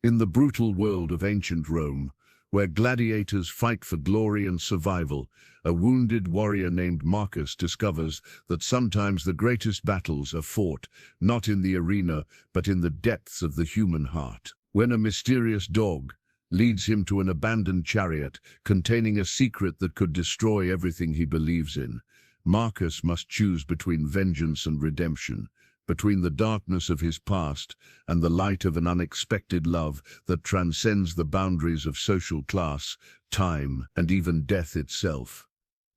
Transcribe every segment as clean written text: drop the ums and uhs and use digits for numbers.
In the brutal world of ancient Rome, where gladiators fight for glory and survival, a wounded warrior named Marcus discovers that sometimes the greatest battles are fought not in the arena but in the depths of the human heart. When a mysterious dog leads him to an abandoned chariot containing a secret that could destroy everything he believes in, Marcus must choose between vengeance and redemption, between the darkness of his past and the light of an unexpected love that transcends the boundaries of social class, time, and even death itself.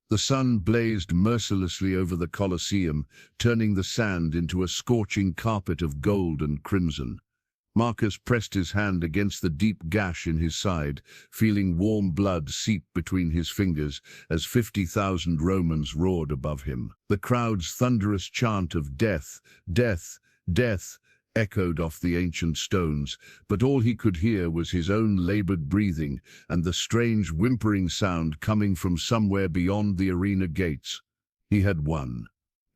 The sun blazed mercilessly over the Colosseum, turning the sand into a scorching carpet of gold and crimson. Marcus pressed his hand against the deep gash in his side, feeling warm blood seep between his fingers as 50,000 Romans roared above him. The crowd's thunderous chant of "Death, death, death" echoed off the ancient stones, but all he could hear was his own labored breathing and the strange whimpering sound coming from somewhere beyond the arena gates. He had won.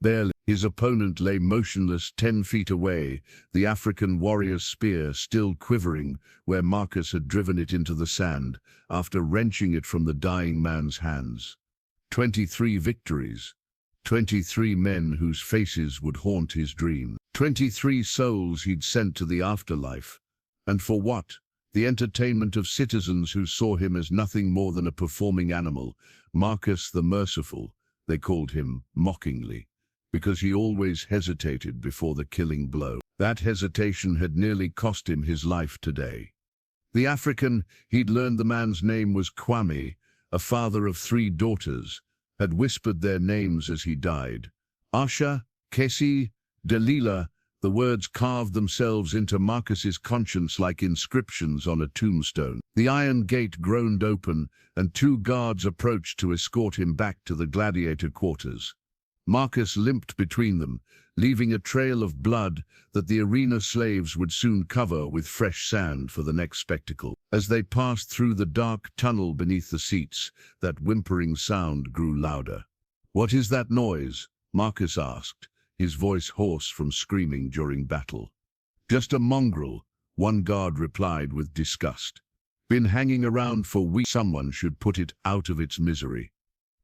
There, his opponent lay motionless 10 feet away, the African warrior's spear still quivering where Marcus had driven it into the sand after wrenching it from the dying man's hands. 23 victories. 23 men whose faces would haunt his dream. 23 souls he'd sent to the afterlife. And for what? The entertainment of citizens who saw him as nothing more than a performing animal. Marcus the Merciful, they called him mockingly, because he always hesitated before the killing blow. That hesitation had nearly cost him his life today. The African, he'd learned the man's name was Kwame, a father of 3 daughters, had whispered their names as he died. Asha, Kesi, Delilah, the words carved themselves into Marcus's conscience like inscriptions on a tombstone. The iron gate groaned open, and 2 guards approached to escort him back to the gladiator quarters. Marcus limped between them, leaving a trail of blood that the arena slaves would soon cover with fresh sand for the next spectacle. As they passed through the dark tunnel beneath the seats, that whimpering sound grew louder. "What is that noise?" Marcus asked, his voice hoarse from screaming during battle. "Just a mongrel," one guard replied with disgust. "Been hanging around for weeks. Someone should put it out of its misery."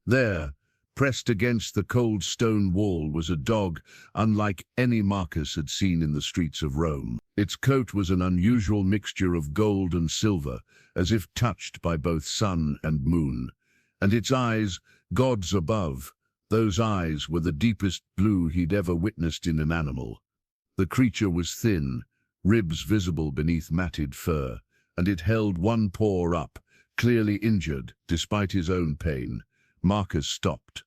There, pressed against the cold stone wall, was a dog unlike any Marcus had seen in the streets of Rome. Its coat was an unusual mixture of gold and silver, as if touched by both sun and moon. And its eyes, gods above, those eyes were the deepest blue he'd ever witnessed in an animal. The creature was thin, ribs visible beneath matted fur, and it held one paw up, clearly injured despite his own pain. Marcus stopped.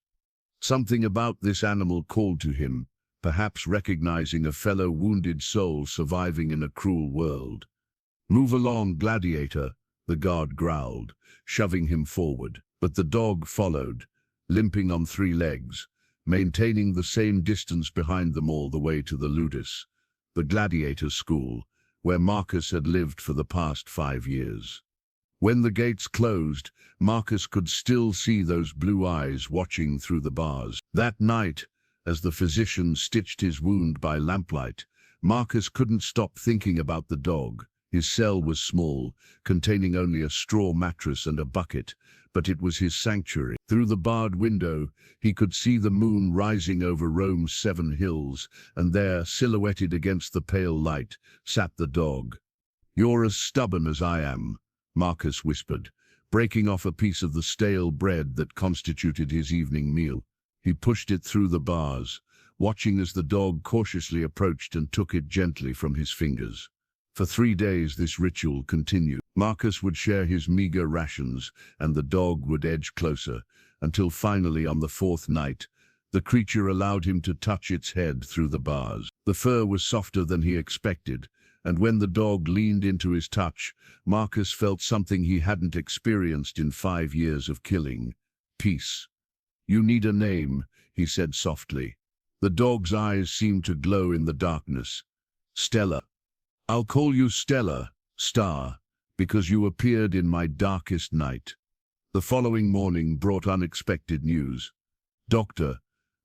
Something about this animal called to him, perhaps recognizing a fellow wounded soul surviving in a cruel world. "Move along, gladiator," the guard growled, shoving him forward. But the dog followed, limping on 3 legs, maintaining the same distance behind them all the way to the Ludus, the gladiator school, where Marcus had lived for the past 5 years. When the gates closed, Marcus could still see those blue eyes watching through the bars. That night, as the physician stitched his wound by lamplight, Marcus couldn't stop thinking about the dog. His cell was small, containing only a straw mattress and a bucket, but it was his sanctuary. Through the barred window, he could see the moon rising over Rome's 7 hills, and there, silhouetted against the pale light, sat the dog. "You're as stubborn as I am," Marcus whispered, breaking off a piece of the stale bread that constituted his evening meal. He pushed it through the bars, watching as the dog cautiously approached and took it gently from his fingers. For 3 days this ritual continued. Marcus would share his meager rations, and the dog would edge closer, until finally on the 4th night, the creature allowed him to touch its head through the bars. The fur was softer than he expected, and when the dog leaned into his touch, Marcus felt something he hadn't experienced in 5 years of killing: peace. "You need a name," he said softly. The dog's eyes seemed to glow in the darkness. "Stella. I'll call you Stella, Star, because you appeared in my darkest night." The following morning brought unexpected news. Doctor,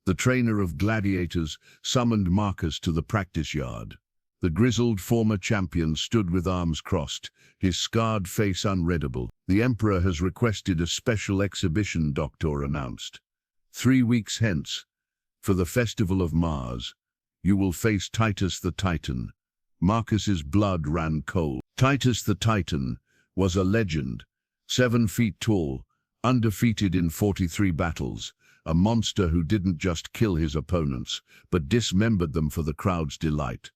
the trainer of gladiators, summoned Marcus to the practice yard. The grizzled former champion stood with arms crossed, his scarred face unreadable. The Emperor has requested a special exhibition, Doctor announced. 3 weeks hence, for the Festival of Mars, you will face Titus the Titan. Marcus's blood ran cold. Titus the Titan was a legend, 7 feet tall, undefeated in 43 battles, a monster who didn't just kill his opponents, but dismembered them for the crowd's delight.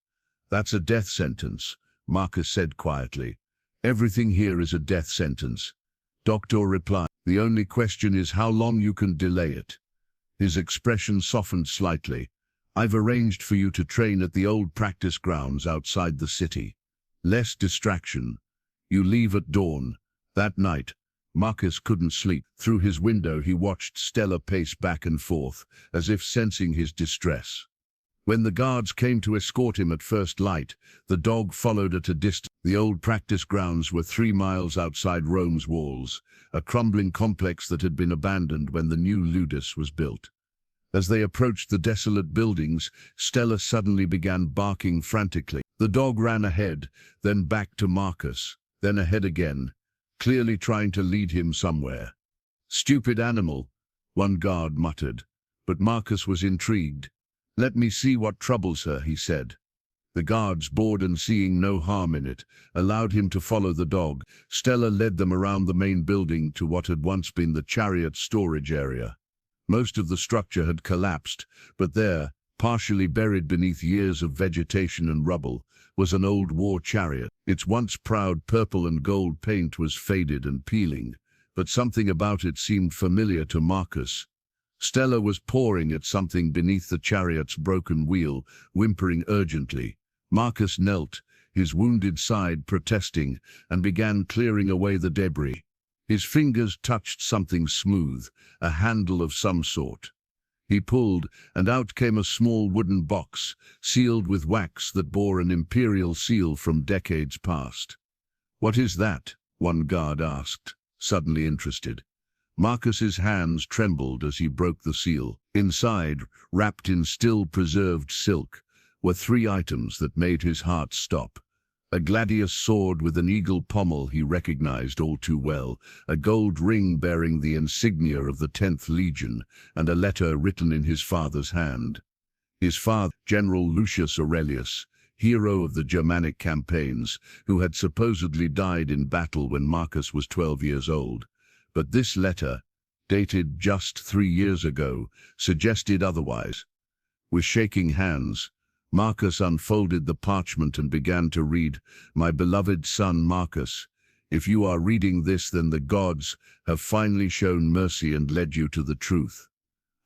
That's a death sentence, Marcus said quietly. Everything here is a death sentence. Doctor replied. The only question is how long you can delay it. His expression softened slightly. I've arranged for you to train at the old practice grounds outside the city. Less distraction. You leave at dawn. That night, Marcus couldn't sleep. Through his window he watched Stella pace back and forth, as if sensing his distress. When the guards came to escort him at first light, the dog followed at a distance. The old practice grounds were 3 miles outside Rome's walls, a crumbling complex that had been abandoned when the new ludus was built. As they approached the desolate buildings, Stella suddenly began barking frantically. The dog ran ahead, then back to Marcus, then ahead again, clearly trying to lead him somewhere. Stupid animal, one guard muttered, but Marcus was intrigued. Let me see what troubles her, he said. The guards, bored and seeing no harm in it, allowed him to follow the dog. Stella led them around the main building to what had once been the Chariot storage area. Most of the structure had collapsed, but there, partially buried beneath years of vegetation and rubble, was an old war chariot. Its once proud purple and gold paint was faded and peeling, but something about it seemed familiar to Marcus. Stella was pawing at something beneath the chariot's broken wheel, whimpering urgently. Marcus knelt, his wounded side protesting, and began clearing away the debris. His fingers touched something smooth, a handle of some sort. He pulled, and out came a small wooden box, sealed with wax that bore an imperial seal from decades past. "What is that?" one guard asked, suddenly interested. Marcus's hands trembled as he broke the seal. Inside, wrapped in still preserved silk, were 3 items that made his heart stop. A gladiator sword with an eagle pommel he recognized all too well, a gold ring bearing the insignia of the 10th Legion, and a letter written in his father's hand. His father, General Lucius Aurelius, hero of the Germanic campaigns, who had supposedly died in battle when Marcus was 12 years old. But this letter, dated just 3 years ago, suggested otherwise. With shaking hands, Marcus unfolded the parchment and began to read, "My beloved son Marcus, if you are reading this, then the gods have finally shown mercy and led you to the truth.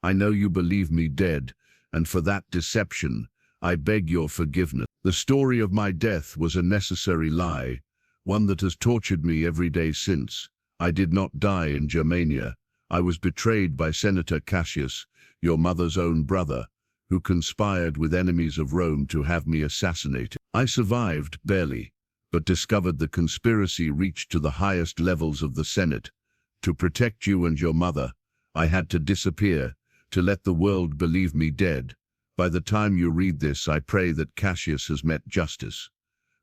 I know you believe me dead, and for that deception, I beg your forgiveness. The story of my death was a necessary lie, one that has tortured me every day since. I did not die in Germania. I was betrayed by Senator Cassius, your mother's own brother, who conspired with enemies of Rome to have me assassinated. I survived, barely, but discovered the conspiracy reached to the highest levels of the Senate. To protect you and your mother, I had to disappear, to let the world believe me dead. By the time you read this, I pray that Cassius has met justice.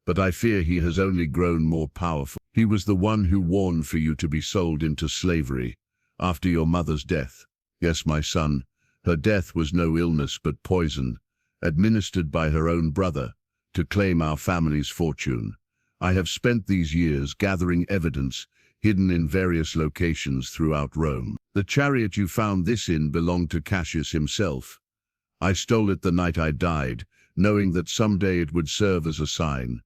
But I fear he has only grown more powerful. He was the one who warned for you to be sold into slavery after your mother's death. Yes, my son, her death was no illness but poison, administered by her own brother, to claim our family's fortune. I have spent these years gathering evidence, hidden in various locations throughout Rome. The chariot you found this in belonged to Cassius himself. I stole it the night I died, knowing that someday it would serve as a sign.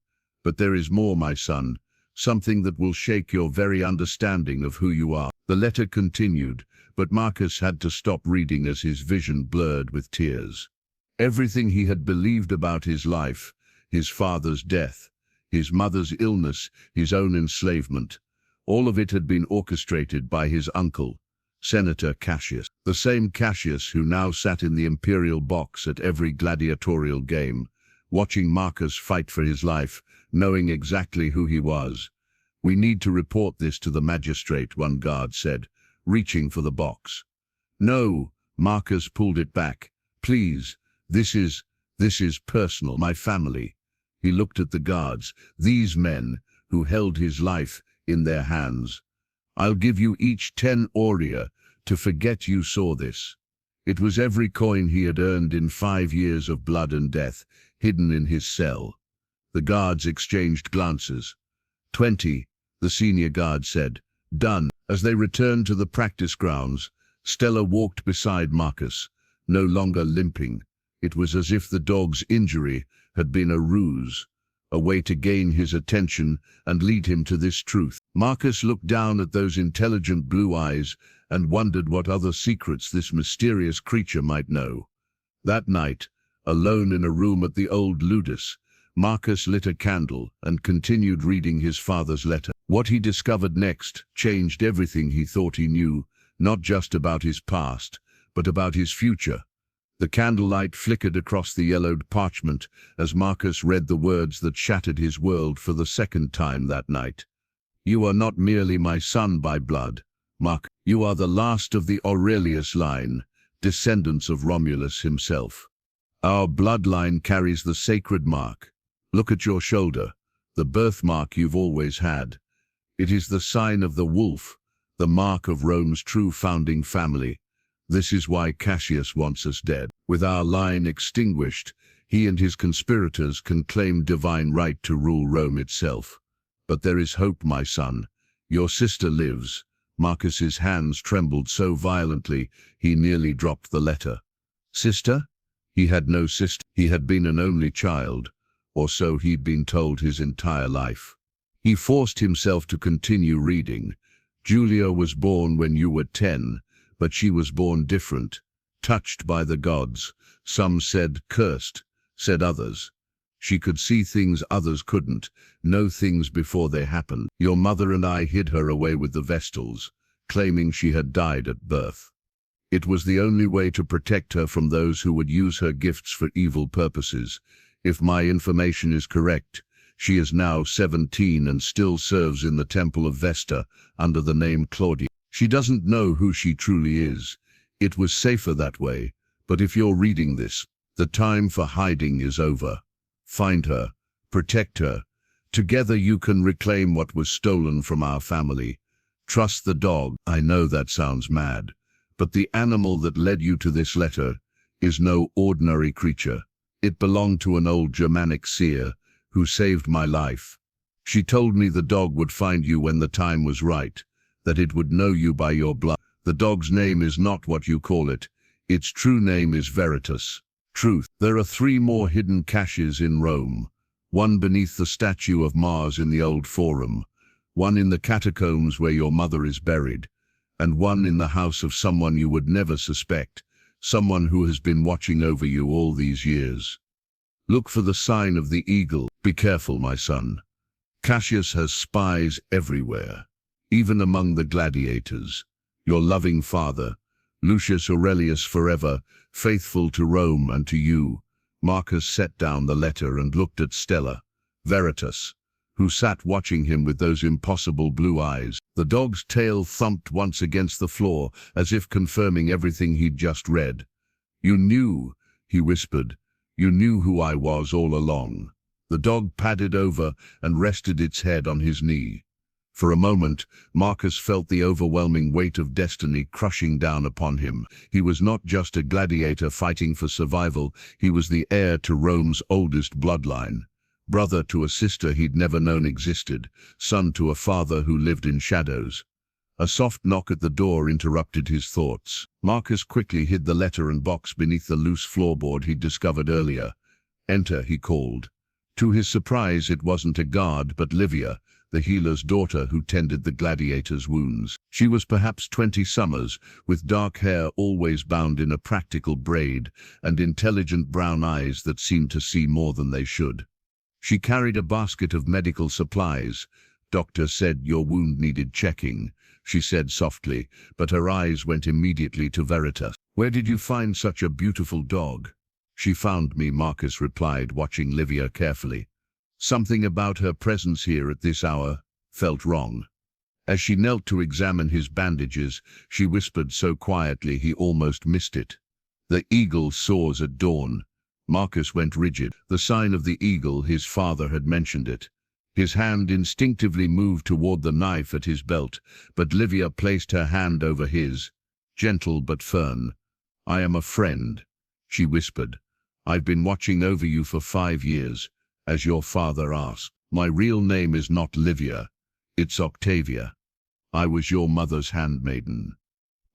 But there is more, my son, something that will shake your very understanding of who you are." The letter continued, but Marcus had to stop reading as his vision blurred with tears. Everything he had believed about his life, his father's death, his mother's illness, his own enslavement, all of it had been orchestrated by his uncle, Senator Cassius. The same Cassius who now sat in the imperial box at every gladiatorial game, watching Marcus fight for his life, knowing exactly who he was. "We need to report this to the magistrate," one guard said, reaching for the box. "No," Marcus pulled it back. "Please, this is personal. My family. He looked at the guards, these men who held his life in their hands. "I'll give you each 10 aurea to forget you saw this." It was every coin he had earned in 5 years of blood and death, hidden in his cell. The guards exchanged glances. 20, the senior guard said. "Done." As they returned to the practice grounds, Stella walked beside Marcus, no longer limping. It was as if the dog's injury had been a ruse, a way to gain his attention and lead him to this truth. Marcus looked down at those intelligent blue eyes and wondered what other secrets this mysterious creature might know. That night, alone in a room at the old Ludus, Marcus lit a candle and continued reading his father's letter. What he discovered next changed everything he thought he knew, not just about his past, but about his future. The candlelight flickered across the yellowed parchment as Marcus read the words that shattered his world for the second time that night. "You are not merely my son by blood, Marcus. You are the last of the Aurelius line, descendants of Romulus himself. Our bloodline carries the sacred mark. Look at your shoulder, the birthmark you've always had. It is the sign of the wolf, the mark of Rome's true founding family. This is why Cassius wants us dead. With our line extinguished, he and his conspirators can claim divine right to rule Rome itself. But there is hope, my son. Your sister lives." Marcus's hands trembled so violently he nearly dropped the letter. Sister? He had no sister. He had been an only child, or so he'd been told his entire life. He forced himself to continue reading. "Julia was born when you were 10, but she was born different, touched by the gods. Some said cursed, said others. She could see things others couldn't, know things before they happened. Your mother and I hid her away with the Vestals, claiming she had died at birth. It was the only way to protect her from those who would use her gifts for evil purposes. If my information is correct, she is now 17 and still serves in the Temple of Vesta under the name Claudia. She doesn't know who she truly is. It was safer that way, but if you're reading this, the time for hiding is over. Find her, protect her. Together you can reclaim what was stolen from our family. Trust the dog." I know that sounds mad, but the animal that led you to this letter is no ordinary creature. It belonged to an old Germanic seer who saved my life. She told me the dog would find you when the time was right, that it would know you by your blood. The dog's name is not what you call it. Its true name is Veritas, truth. There are 3 more hidden caches in Rome, one beneath the statue of Mars in the old Forum, one in the catacombs where your mother is buried, and one in the house of someone you would never suspect, someone who has been watching over you all these years. Look for the sign of the eagle. Be careful, my son. Cassius has spies everywhere, even among the gladiators. Your loving father, Lucius Aurelius, forever, faithful to Rome and to you." Marcus set down the letter and looked at Stella, Veritas, who sat watching him with those impossible blue eyes. The dog's tail thumped once against the floor, as if confirming everything he'd just read. "You knew," he whispered. "You knew who I was all along." The dog padded over and rested its head on his knee. For a moment, Marcus felt the overwhelming weight of destiny crushing down upon him. He was not just a gladiator fighting for survival, he was the heir to Rome's oldest bloodline. Brother to a sister he'd never known existed, son to a father who lived in shadows. A soft knock at the door interrupted his thoughts. Marcus quickly hid the letter and box beneath the loose floorboard he'd discovered earlier. "Enter," he called. To his surprise, it wasn't a guard, but Livia, the healer's daughter who tended the gladiator's wounds. She was perhaps 20 summers, with dark hair always bound in a practical braid, and intelligent brown eyes that seemed to see more than they should. She carried a basket of medical supplies. "Doctor said your wound needed checking," she said softly, but her eyes went immediately to Veritas. "Where did you find such a beautiful dog?" "She found me," Marcus replied, watching Livia carefully. Something about her presence here at this hour felt wrong. As she knelt to examine his bandages, she whispered so quietly he almost missed it. "The eagle soars at dawn. Marcus went rigid. The sign of the eagle, his father had mentioned it. His hand instinctively moved toward the knife at his belt, but Livia placed her hand over his, gentle but firm. "I am a friend," she whispered. "I've been watching over you for 5 years, as your father asked. My real name is not Livia, it's Octavia. I was your mother's handmaiden."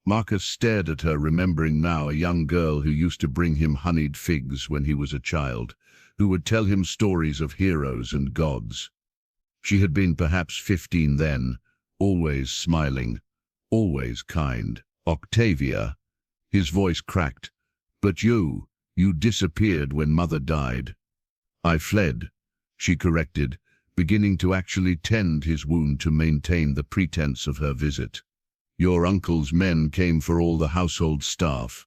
Marcus stared at her, remembering now a young girl who used to bring him honeyed figs when he was a child, who would tell him stories of heroes and gods. She had been perhaps 15 then, always smiling, always kind. "Octavia," his voice cracked, "but you disappeared when Mother died." "I fled," she corrected, beginning to actually tend his wound to maintain the pretense of her visit. "Your uncle's men came for all the household staff.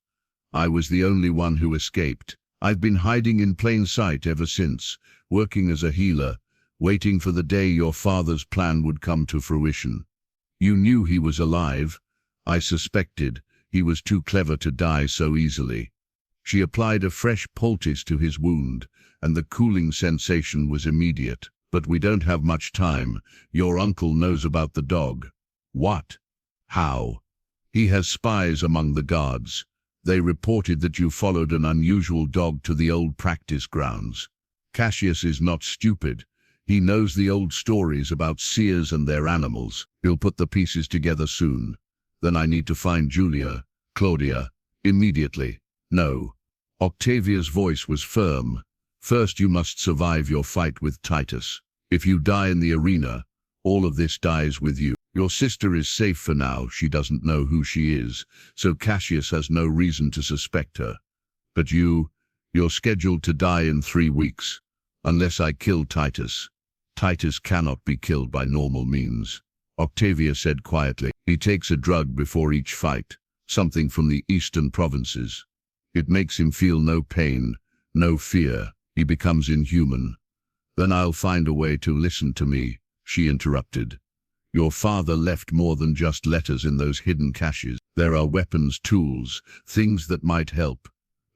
I was the only one who escaped. I've been hiding in plain sight ever since, working as a healer, waiting for the day your father's plan would come to fruition. You knew he was alive. I suspected he was too clever to die so easily." She applied a fresh poultice to his wound, and the cooling sensation was immediate. "But we don't have much time. Your uncle knows about the dog." "What? How?" "He has spies among the guards. They reported that you followed an unusual dog to the old practice grounds. Cassius is not stupid. He knows the old stories about seers and their animals. He'll put the pieces together soon. Then I need to find Claudia, immediately." "No." Octavia's voice was firm. "First you must survive your fight with Titus. If you die in the arena, all of this dies with you. Your sister is safe for now. She doesn't know who she is, so Cassius has no reason to suspect her. But you're scheduled to die in 3 weeks, unless I kill Titus. Titus cannot be killed by normal means." Octavia said quietly. "He takes a drug before each fight, something from the eastern provinces. It makes him feel no pain, no fear. He becomes inhuman." "Then I'll find a way to listen to me," she interrupted. "Your father left more than just letters in those hidden caches. There are weapons, tools, things that might help,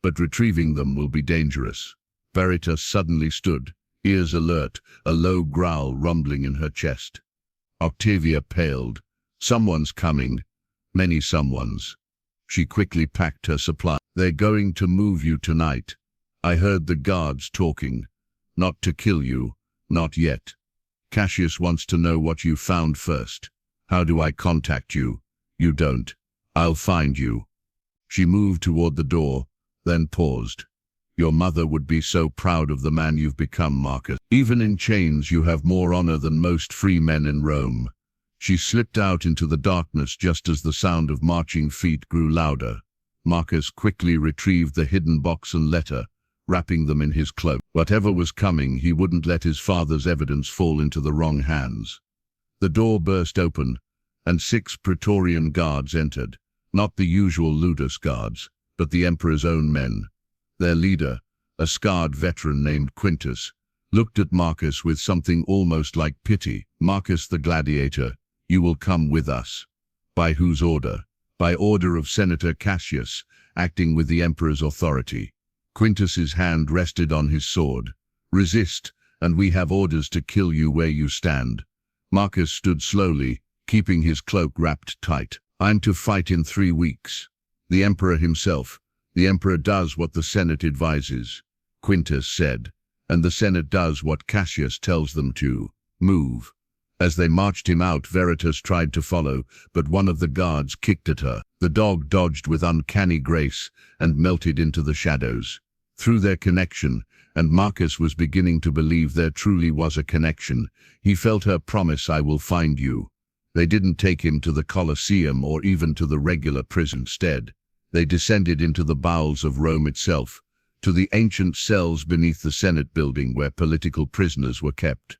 but retrieving them will be dangerous." Veritas suddenly stood, ears alert, a low growl rumbling in her chest. Octavia paled. "Someone's coming. Many someones." She quickly packed her supply. "They're going to move you tonight. I heard the guards talking. Not to kill you, not yet. Cassius wants to know what you found first. How do I contact you?" "You don't. I'll find you." She moved toward the door, then paused. "Your mother would be so proud of the man you've become, Marcus. Even in chains you have more honor than most free men in Rome." She slipped out into the darkness just as the sound of marching feet grew louder. Marcus quickly retrieved the hidden box and letter, wrapping them in his cloak. Whatever was coming, he wouldn't let his father's evidence fall into the wrong hands. The door burst open, and 6 Praetorian guards entered. Not the usual Ludus guards, but the emperor's own men. Their leader, a scarred veteran named Quintus, looked at Marcus with something almost like pity. "Marcus the Gladiator, you will come with us." "By whose order?" "By order of Senator Cassius, acting with the emperor's authority." Quintus's hand rested on his sword. "Resist, and we have orders to kill you where you stand." Marcus stood slowly, keeping his cloak wrapped tight. "I'm to fight in 3 weeks. The emperor himself. The emperor does what the Senate advises," Quintus said, "and the Senate does what Cassius tells them to. Move." As they marched him out, Veritas tried to follow, but one of the guards kicked at her. The dog dodged with uncanny grace and melted into the shadows. Through their connection, and Marcus was beginning to believe there truly was a connection, he felt her promise, "I will find you." They didn't take him to the Colosseum or even to the regular prison. Instead, they descended into the bowels of Rome itself, to the ancient cells beneath the Senate building where political prisoners were kept.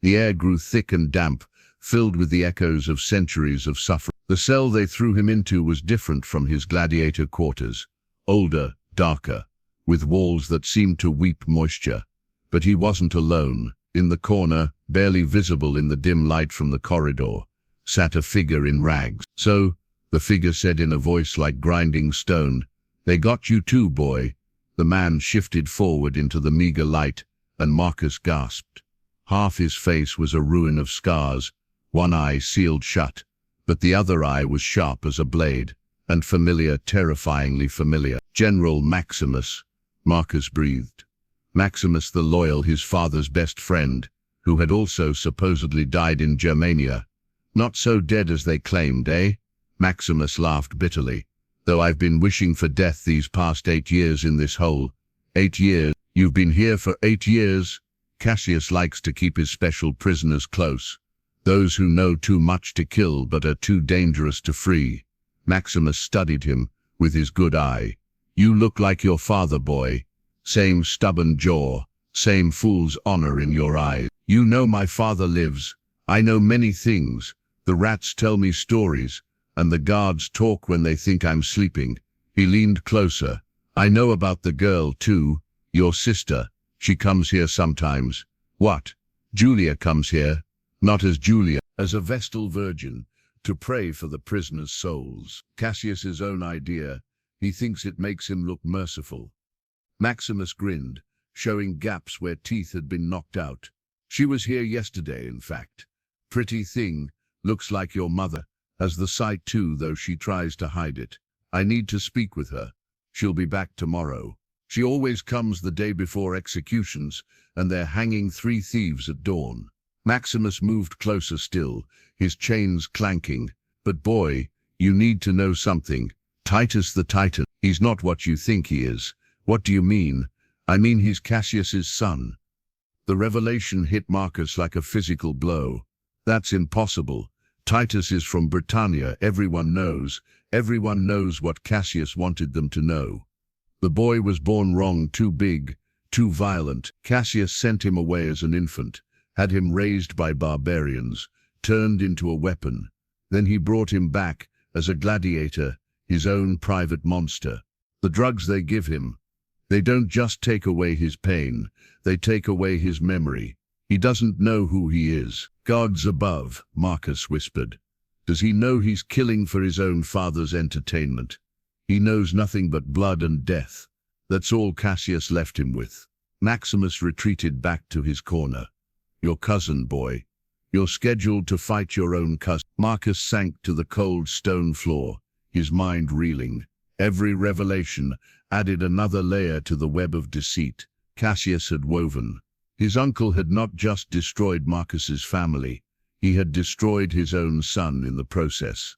The air grew thick and damp, filled with the echoes of centuries of suffering. The cell they threw him into was different from his gladiator quarters, older, darker, with walls that seemed to weep moisture. But he wasn't alone. In the corner, barely visible in the dim light from the corridor, sat a figure in rags. "So," the figure said in a voice like grinding stone, "they got you too, boy. The man shifted forward into the meager light, and Marcus gasped. Half his face was a ruin of scars, one eye sealed shut, but the other eye was sharp as a blade, and familiar, terrifyingly familiar. "General Maximus," Marcus breathed. Maximus the loyal, his father's best friend, who had also supposedly died in Germania. Not so dead as they claimed, eh? Maximus laughed bitterly. "Though I've been wishing for death these past 8 years in this hole." 8 years? You've been here for 8 years? Cassius likes to keep his special prisoners close. Those who know too much to kill but are too dangerous to free. Maximus studied him with his good eye. "You look like your father, boy. Same stubborn jaw, same fool's honor in your eyes. You know my father lives. I know many things. The rats tell me stories, and the guards talk when they think I'm sleeping." He leaned closer. "I know about the girl, too. Your sister. She comes here sometimes." "What? Julia comes here?" "Not as Julia, as a Vestal Virgin, to pray for the prisoners' souls." Cassius's own idea. He thinks it makes him look merciful. Maximus grinned, showing gaps where teeth had been knocked out. "She was here yesterday, in fact. Pretty thing, looks like your mother. Has the sight too, though she tries to hide it. I need to speak with her. She'll be back tomorrow. She always comes the day before executions, and they're hanging 3 thieves at dawn." Maximus moved closer still, his chains clanking. "But boy, you need to know something. Titus the Titan, he's not what you think he is." "What do you mean?" "I mean he's Cassius's son." The revelation hit Marcus like a physical blow. "That's impossible. Titus is from Britannia, everyone knows. Everyone knows what Cassius wanted them to know. The boy was born wrong, too big, too violent. Cassius sent him away as an infant, had him raised by barbarians, turned into a weapon. Then he brought him back as a gladiator, his own private monster. The drugs they give him, they don't just take away his pain, they take away his memory. He doesn't know who he is." "Gods above," Marcus whispered. "Does he know he's killing for his own father's entertainment? He knows nothing but blood and death. That's all Cassius left him with." Maximus retreated back to his corner. "Your cousin, boy. You're scheduled to fight your own cousin." Marcus sank to the cold stone floor, his mind reeling. Every revelation added another layer to the web of deceit Cassius had woven. His uncle had not just destroyed Marcus's family, he had destroyed his own son in the process.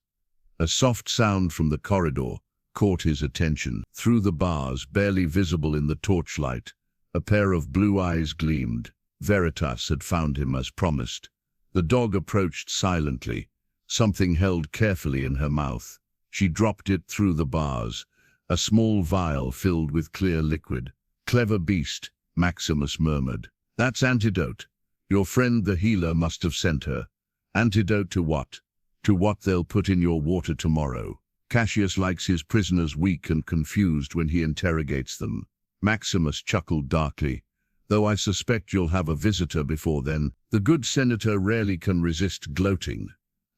A soft sound from the corridor caught his attention. Through the bars, barely visible in the torchlight, a pair of blue eyes gleamed. Veritas had found him as promised. The dog approached silently, something held carefully in her mouth. She dropped it through the bars, a small vial filled with clear liquid. "Clever beast," Maximus murmured. "That's antidote. Your friend the healer must have sent her." "Antidote to what?" "To what they'll put in your water tomorrow. Cassius likes his prisoners weak and confused when he interrogates them." Maximus chuckled darkly. "Though I suspect you'll have a visitor before then." The good senator rarely can resist gloating.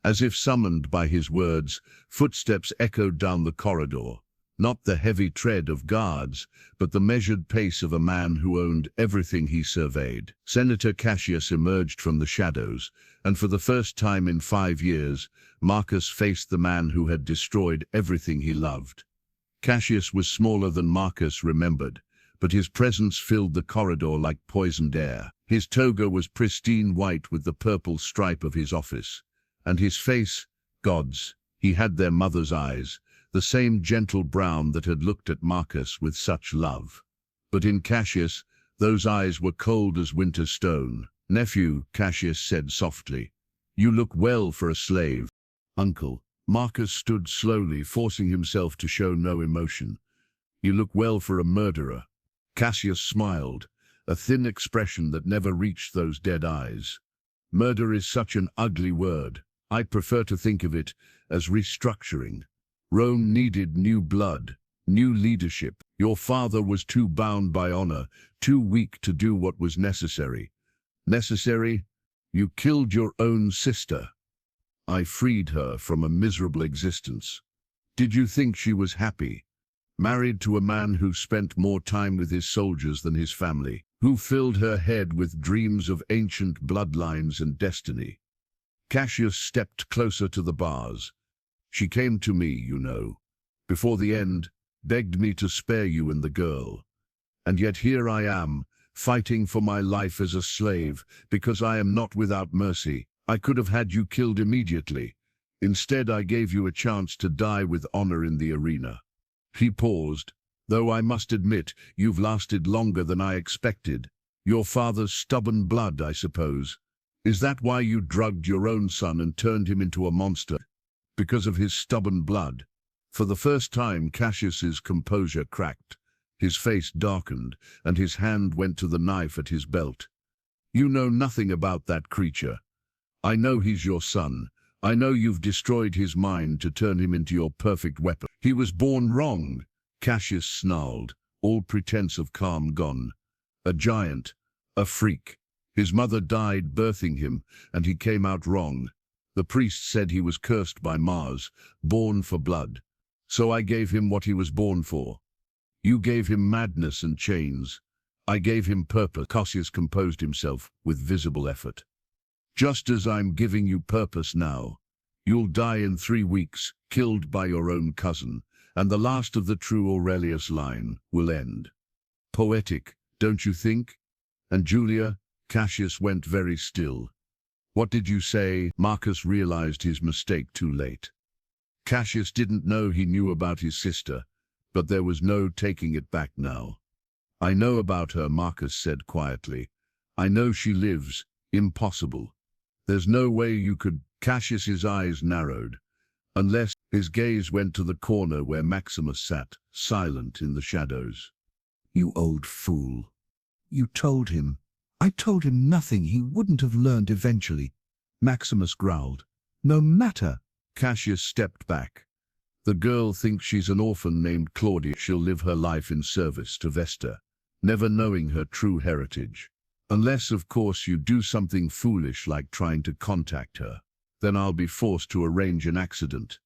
As if summoned by his words, footsteps echoed down the corridor. Not the heavy tread of guards, but the measured pace of a man who owned everything he surveyed. Senator Cassius emerged from the shadows, and for the first time in 5 years, Marcus faced the man who had destroyed everything he loved. Cassius was smaller than Marcus remembered, but his presence filled the corridor like poisoned air. His toga was pristine white with the purple stripe of his office, and his face, gods, he had their mother's eyes, the same gentle brown that had looked at Marcus with such love. But in Cassius, those eyes were cold as winter stone. "Nephew," Cassius said softly, "you look well for a slave." "Uncle." Marcus stood slowly, forcing himself to show no emotion. "You look well for a murderer." Cassius smiled, a thin expression that never reached those dead eyes. "Murder is such an ugly word. I prefer to think of it as restructuring. Rome needed new blood, new leadership. Your father was too bound by honor, too weak to do what was necessary." "Necessary? You killed your own sister." "I freed her from a miserable existence." "Did you think she was happy?" married to a man who spent more time with his soldiers than his family, who filled her head with dreams of ancient bloodlines and destiny. Cassius stepped closer to the bars. She came to me, you know, before the end, begged me to spare you and the girl. And yet here I am, fighting for my life as a slave, because I am not without mercy. I could have had you killed immediately. Instead, I gave you a chance to die with honor in the arena. He paused. Though I must admit, you've lasted longer than I expected. Your father's stubborn blood, I suppose. Is that why you drugged your own son and turned him into a monster? Because of his stubborn blood? For the first time, Cassius's composure cracked. His face darkened, and his hand went to the knife at his belt. You know nothing about that creature. I know he's your son. I know you've destroyed his mind to turn him into your perfect weapon. He was born wrong, Cassius snarled, all pretense of calm gone. A giant, a freak. His mother died birthing him, and he came out wrong. The priest said he was cursed by Mars, born for blood. So I gave him what he was born for. You gave him madness and chains. I gave him purpose. Cassius composed himself with visible effort. Just as I'm giving you purpose now. You'll die in 3 weeks, killed by your own cousin, and the last of the true Aurelius line will end. Poetic, don't you think? And Julia? Cassius went very still. What did you say? Marcus realized his mistake too late. Cassius didn't know he knew about his sister, but there was no taking it back now. I know about her, Marcus said quietly. I know she lives. Impossible. There's no way you could. Cassius's eyes narrowed, unless his gaze went to the corner where Maximus sat, silent in the shadows. You old fool. You told him. I told him nothing he wouldn't have learned eventually. Maximus growled. No matter. Cassius stepped back. The girl thinks she's an orphan named Claudia. She'll live her life in service to Vesta, never knowing her true heritage. Unless, of course, you do something foolish like trying to contact her. Then I'll be forced to arrange an accident.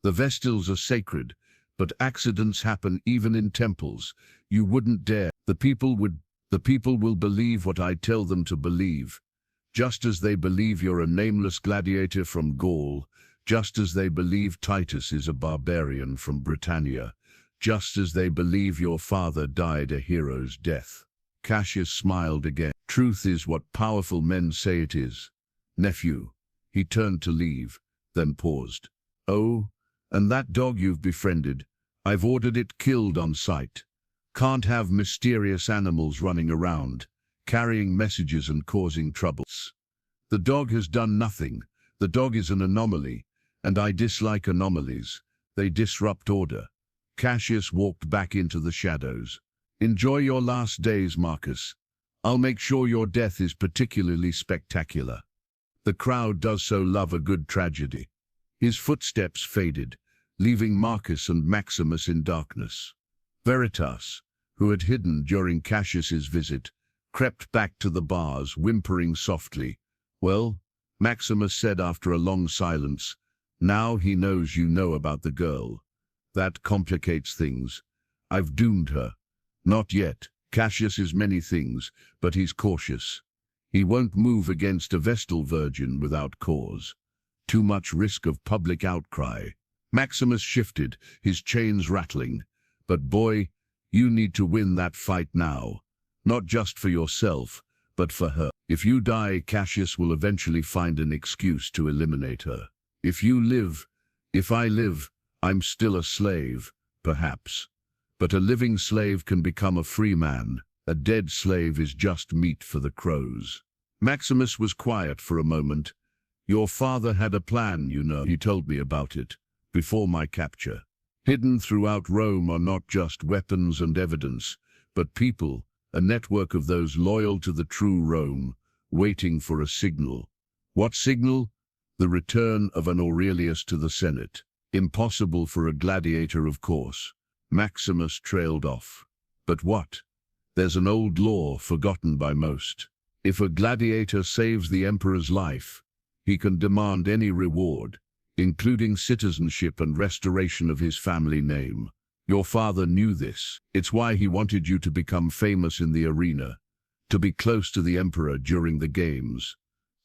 The Vestals are sacred, but accidents happen even in temples. You wouldn't dare. The people will believe what I tell them to believe. Just as they believe you're a nameless gladiator from Gaul, just as they believe Titus is a barbarian from Britannia, just as they believe your father died a hero's death. Cassius smiled again. Truth is what powerful men say it is. Nephew. He turned to leave, then paused. Oh, and that dog you've befriended, I've ordered it killed on sight. Can't have mysterious animals running around, carrying messages and causing troubles. The dog has done nothing. The dog is an anomaly, and I dislike anomalies. They disrupt order. Cassius walked back into the shadows. Enjoy your last days, Marcus. I'll make sure your death is particularly spectacular. The crowd does so love a good tragedy. His footsteps faded, leaving Marcus and Maximus in darkness. Veritas, who had hidden during Cassius's visit, crept back to the bars, whimpering softly. Well, Maximus said after a long silence, now he knows you know about the girl. That complicates things. I've doomed her. Not yet. Cassius is many things, but he's cautious. He won't move against a Vestal virgin without cause. Too much risk of public outcry. Maximus shifted, his chains rattling. But boy, you need to win that fight now. Not just for yourself, but for her. If you die, Cassius will eventually find an excuse to eliminate her. If I live, I'm still a slave, perhaps. But a living slave can become a free man. A dead slave is just meat for the crows. Maximus was quiet for a moment. Your father had a plan, you know. He told me about it, before my capture. Hidden throughout Rome are not just weapons and evidence, but people, a network of those loyal to the true Rome, waiting for a signal. What signal? The return of an Aurelius to the Senate. Impossible for a gladiator, of course. Maximus trailed off. But what? There's an old law forgotten by most. If a gladiator saves the emperor's life, he can demand any reward, including citizenship and restoration of his family name. Your father knew this. It's why he wanted you to become famous in the arena, to be close to the Emperor during the games.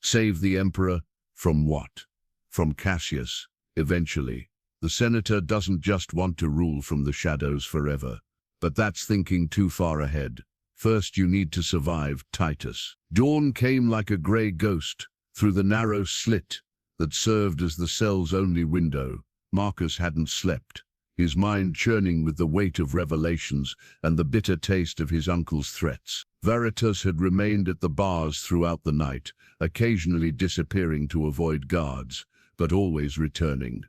Save the Emperor from what? From Cassius, eventually. The senator doesn't just want to rule from the shadows forever, but that's thinking too far ahead. First, you need to survive Titus. Dawn came like a grey ghost through the narrow slit that served as the cell's only window. Marcus hadn't slept, his mind churning with the weight of revelations and the bitter taste of his uncle's threats. Veritas had remained at the bars throughout the night, occasionally disappearing to avoid guards, but always returning.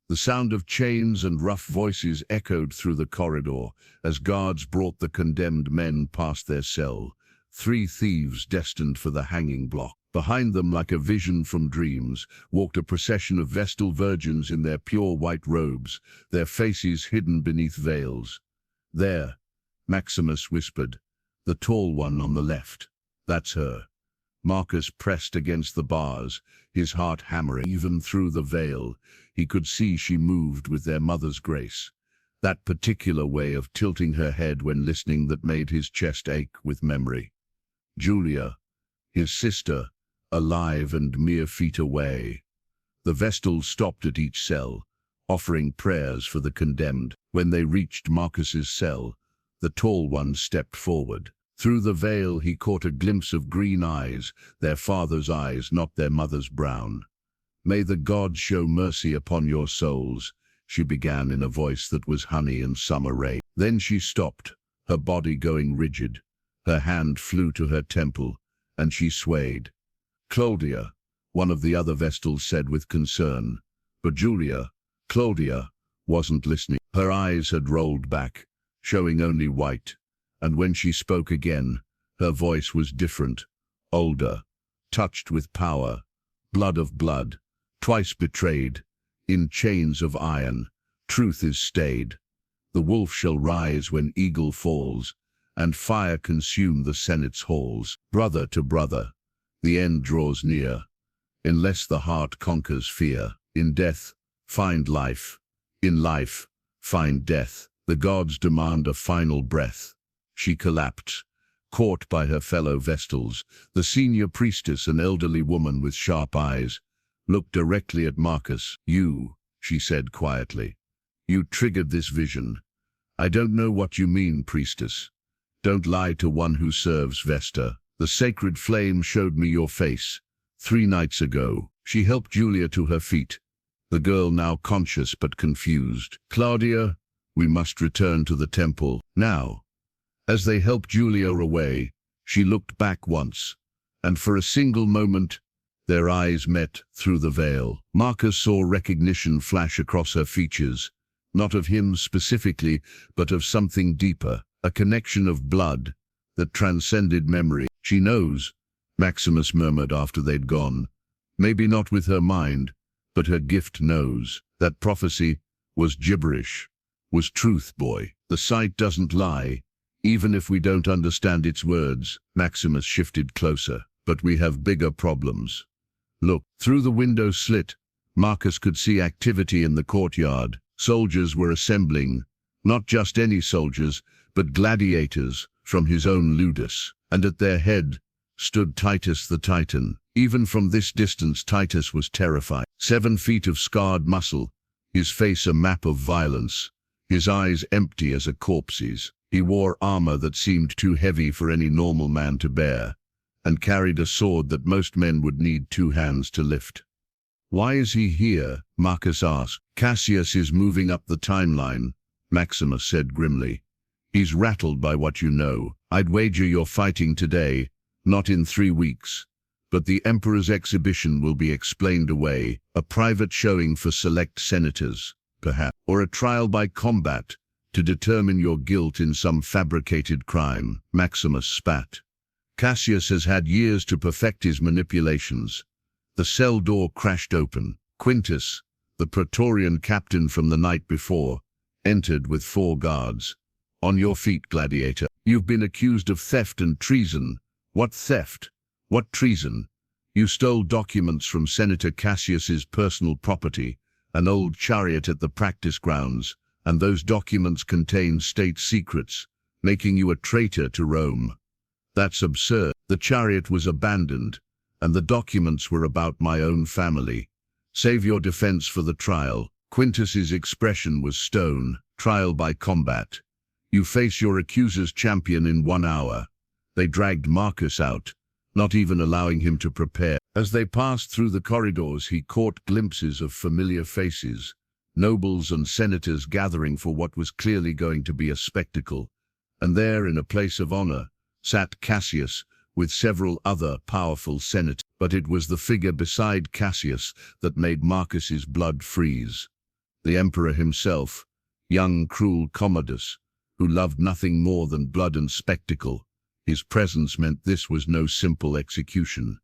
The sound of chains and rough voices echoed through the corridor as guards brought the condemned men past their cell, 3 thieves destined for the hanging block. Behind them, like a vision from dreams, walked a procession of Vestal virgins in their pure white robes, their faces hidden beneath veils. "There," Maximus whispered, "the tall one on the left. That's her." Marcus pressed against the bars, his heart hammering. Even through the veil, he could see she moved with their mother's grace, that particular way of tilting her head when listening that made his chest ache with memory. Julia, his sister, alive and mere feet away. The Vestals stopped at each cell, offering prayers for the condemned. When they reached Marcus's cell, the tall one stepped forward. Through the veil he caught a glimpse of green eyes, their father's eyes, not their mother's brown. "May the gods show mercy upon your souls," she began in a voice that was honey and summer rain. Then she stopped, her body going rigid. Her hand flew to her temple, and she swayed. "Claudia," one of the other Vestals said with concern, but Claudia, wasn't listening. Her eyes had rolled back, showing only white, and when she spoke again, her voice was different, older, touched with power. "Blood of blood, twice betrayed, in chains of iron, truth is stayed. The wolf shall rise when eagle falls, and fire consume the Senate's halls. Brother to brother, the end draws near, unless the heart conquers fear. In death, find life. In life, find death. The gods demand a final breath." She collapsed, caught by her fellow Vestals. The senior priestess, an elderly woman with sharp eyes, looked directly at Marcus. "You," she said quietly, "you triggered this vision. I don't know what you mean, priestess. Don't lie to one who serves Vesta. The sacred flame showed me your face 3 nights ago." She helped Julia to her feet, the girl now conscious but confused. "Claudia, we must return to the temple now." As they helped Julia away, she looked back once, and for a single moment, their eyes met through the veil. Marcus saw recognition flash across her features, not of him specifically, but of something deeper, a connection of blood that transcended memory. "She knows," Maximus murmured after they'd gone. "Maybe not with her mind, but her gift knows." That prophecy was gibberish, was truth, boy. The sight doesn't lie, even if we don't understand its words. Maximus shifted closer. "But we have bigger problems. Look." Through the window slit, Marcus could see activity in the courtyard. Soldiers were assembling, not just any soldiers, but gladiators from his own ludus. And at their head stood Titus the Titan. Even from this distance, Titus was terrified. 7 feet of scarred muscle, his face a map of violence, his eyes empty as a corpse's. He wore armor that seemed too heavy for any normal man to bear, and carried a sword that most men would need 2 hands to lift. "Why is he here?" Marcus asked. "Cassius is moving up the timeline," Maximus said grimly. "He's rattled by what you know. I'd wager you're fighting today, not in 3 weeks. But the Emperor's exhibition will be explained away, a private showing for select senators, perhaps, or a trial by combat to determine your guilt in some fabricated crime." Maximus spat. "Cassius has had years to perfect his manipulations." The cell door crashed open. Quintus, the Praetorian captain from the night before, entered with 4 guards. "On your feet, gladiator. You've been accused of theft and treason." "What theft? What treason?" "You stole documents from Senator Cassius's personal property, an old chariot at the practice grounds, And those documents contain state secrets, making you a traitor to Rome. That's absurd. The chariot was abandoned, and the documents were about my own family. Save your defense for the trial. Quintus's expression was stone. Trial by combat. You face your accuser's champion in 1 hour. They dragged Marcus out, not even allowing him to prepare. As they passed through the corridors, he caught glimpses of familiar faces, nobles and senators gathering for what was clearly going to be a spectacle. And there, in a place of honor, sat Cassius with several other powerful senators. But it was the figure beside Cassius that made Marcus's blood freeze. The emperor himself, young, cruel Commodus, who loved nothing more than blood and spectacle. His presence meant this was no simple execution.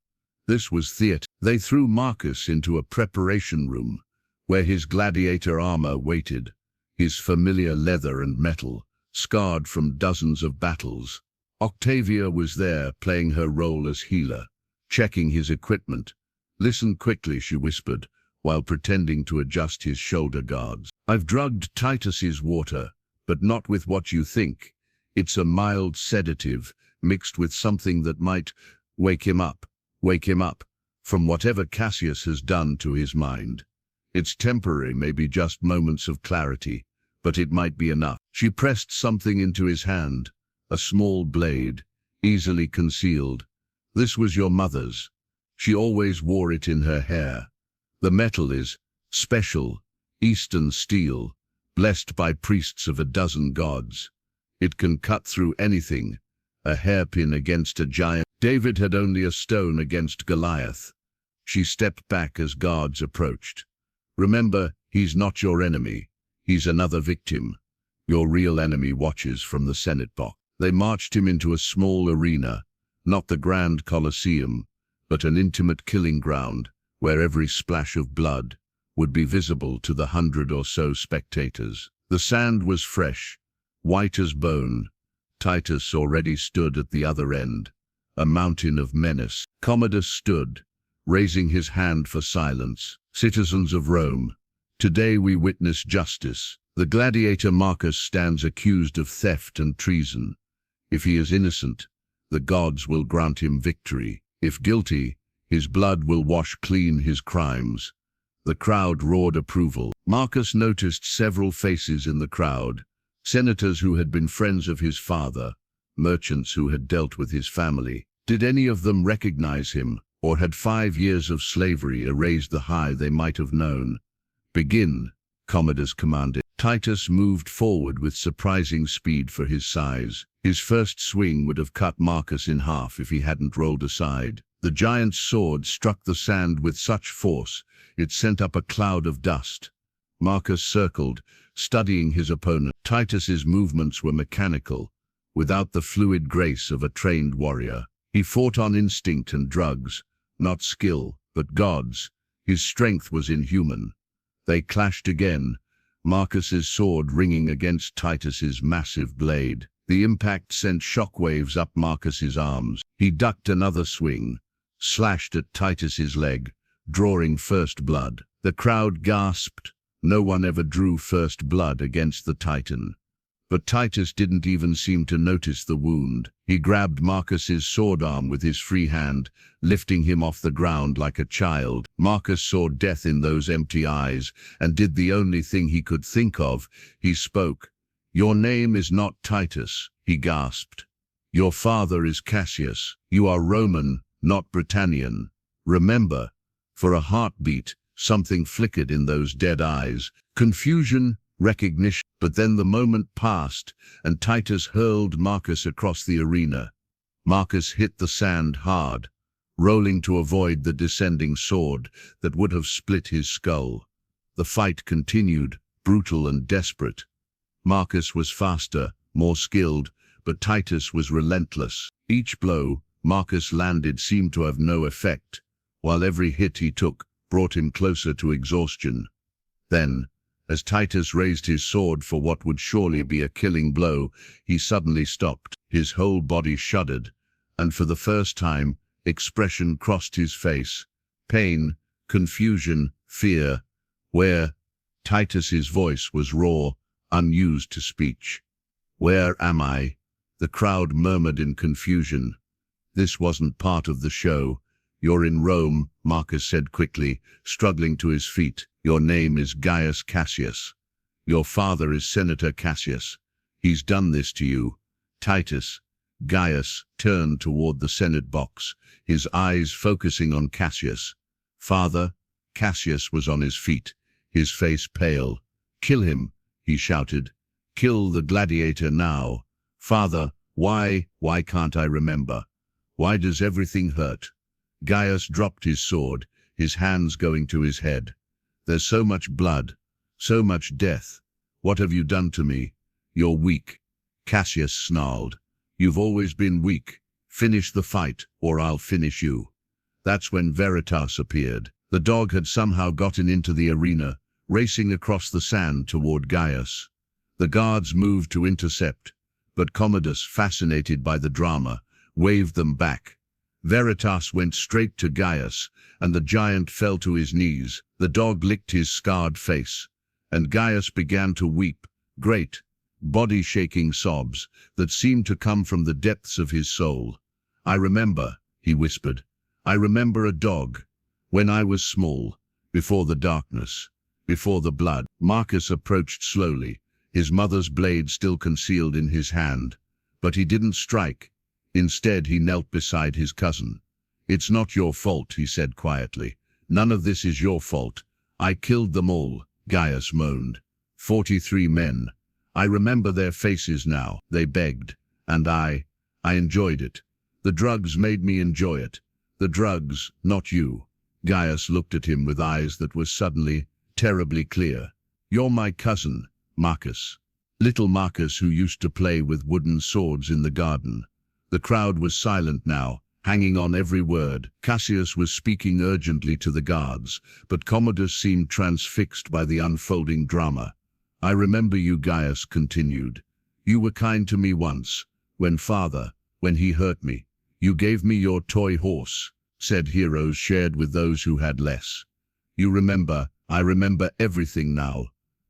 This was theater. They threw Marcus into a preparation room, where his gladiator armor waited, his familiar leather and metal, scarred from dozens of battles. Octavia was there, playing her role as healer, checking his equipment. "Listen quickly," she whispered, while pretending to adjust his shoulder guards. "I've drugged Titus's water, but not with what you think. It's a mild sedative, mixed with something that might wake him up from whatever Cassius has done to his mind. It's temporary, maybe just moments of clarity, but it might be enough." She pressed something into his hand, a small blade, easily concealed. "This was your mother's. She always wore it in her hair. The metal is special, Eastern steel, blessed by priests of a dozen gods. It can cut through anything, a hairpin against a giant." David had only a stone against Goliath. She stepped back as guards approached. "Remember, he's not your enemy. He's another victim. Your real enemy watches from the Senate box." They marched him into a small arena, not the grand Colosseum, but an intimate killing ground, where every splash of blood would be visible to the 100 or so spectators. The sand was fresh, white as bone. Titus already stood at the other end, a mountain of menace. Commodus stood, raising his hand for silence. "Citizens of Rome, today we witness justice. The gladiator Marcus stands accused of theft and treason. If he is innocent, the gods will grant him victory. If guilty, his blood will wash clean his crimes." The crowd roared approval. Marcus noticed several faces in the crowd, senators who had been friends of his father, merchants who had dealt with his family. Did any of them recognize him, or had 5 years of slavery erased the high they might have known? "Begin," Commodus commanded. Titus moved forward with surprising speed for his size. His first swing would have cut Marcus in half if he hadn't rolled aside. The giant's sword struck the sand with such force, it sent up a cloud of dust. Marcus circled, studying his opponent. Titus's movements were mechanical, without the fluid grace of a trained warrior. He fought on instinct and drugs, not skill, but gods. His strength was inhuman. They clashed again, Marcus's sword ringing against Titus's massive blade. The impact sent shockwaves up Marcus's arms. He ducked another swing, slashed at Titus's leg, drawing first blood. The crowd gasped. No one ever drew first blood against the Titan. But Titus didn't even seem to notice the wound. He grabbed Marcus's sword arm with his free hand, lifting him off the ground like a child. Marcus saw death in those empty eyes, and did the only thing he could think of. He spoke. "Your name is not Titus," he gasped. "Your father is Cassius. You are Roman, not Britannian. Remember." For a heartbeat, something flickered in those dead eyes. Confusion, recognition. But then the moment passed, and Titus hurled Marcus across the arena. Marcus hit the sand hard, rolling to avoid the descending sword that would have split his skull. The fight continued, brutal and desperate. Marcus was faster, more skilled, but Titus was relentless. Each blow Marcus landed seemed to have no effect, while every hit he took brought him closer to exhaustion. Then, as Titus raised his sword for what would surely be a killing blow, he suddenly stopped. His whole body shuddered, and for the first time, expression crossed his face. Pain, confusion, fear. "Where?" Titus's voice was raw, unused to speech. "Where am I?" The crowd murmured in confusion. This wasn't part of the show. "You're in Rome," Marcus said quickly, struggling to his feet. "Your name is Gaius Cassius. Your father is Senator Cassius. He's done this to you." Titus. Gaius turned toward the Senate box, his eyes focusing on Cassius. "Father?" Cassius was on his feet, his face pale. "Kill him," he shouted. "Kill the gladiator now." "Father, why can't I remember? Why does everything hurt?" Gaius dropped his sword, his hands going to his head. "There's so much blood, so much death. What have you done to me? You're weak." Cassius snarled. "You've always been weak. Finish the fight, or I'll finish you." That's when Veritas appeared. The dog had somehow gotten into the arena, racing across the sand toward Gaius. The guards moved to intercept, but Commodus, fascinated by the drama, waved them back. Veritas went straight to Gaius, and the giant fell to his knees. The dog licked his scarred face, and Gaius began to weep, great, body-shaking sobs that seemed to come from the depths of his soul. "I remember," he whispered. "I remember a dog, when I was small, before the darkness, before the blood." Marcus approached slowly, his mother's blade still concealed in his hand, but he didn't strike. Instead, he knelt beside his cousin. "It's not your fault," he said quietly. "None of this is your fault. I killed them all," Gaius moaned. 43 men. "I remember their faces now," they begged. "And I enjoyed it. The drugs made me enjoy it. The drugs, not you." Gaius looked at him with eyes that were suddenly terribly clear. "You're my cousin, Marcus. Little Marcus, who used to play with wooden swords in the garden." The crowd was silent now, hanging on every word. Cassius was speaking urgently to the guards, but Commodus seemed transfixed by the unfolding drama. "I remember you," Gaius continued. "You were kind to me once, when he hurt me. You gave me your toy horse," said heroes shared with those who had less. "You remember." "I remember everything now.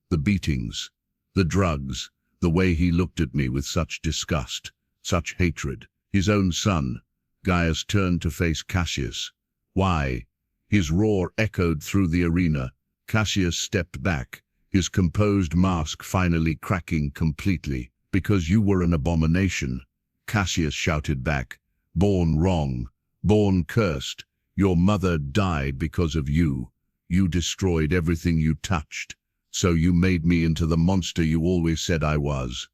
The beatings, the drugs, the way he looked at me with such disgust, such hatred. His own son." Gaius turned to face Cassius. "Why?" His roar echoed through the arena. Cassius stepped back, his composed mask finally cracking completely. "Because you were an abomination," Cassius shouted back. "Born wrong, born cursed. Your mother died because of you. You destroyed everything you touched. So you made me into the monster you always said I was."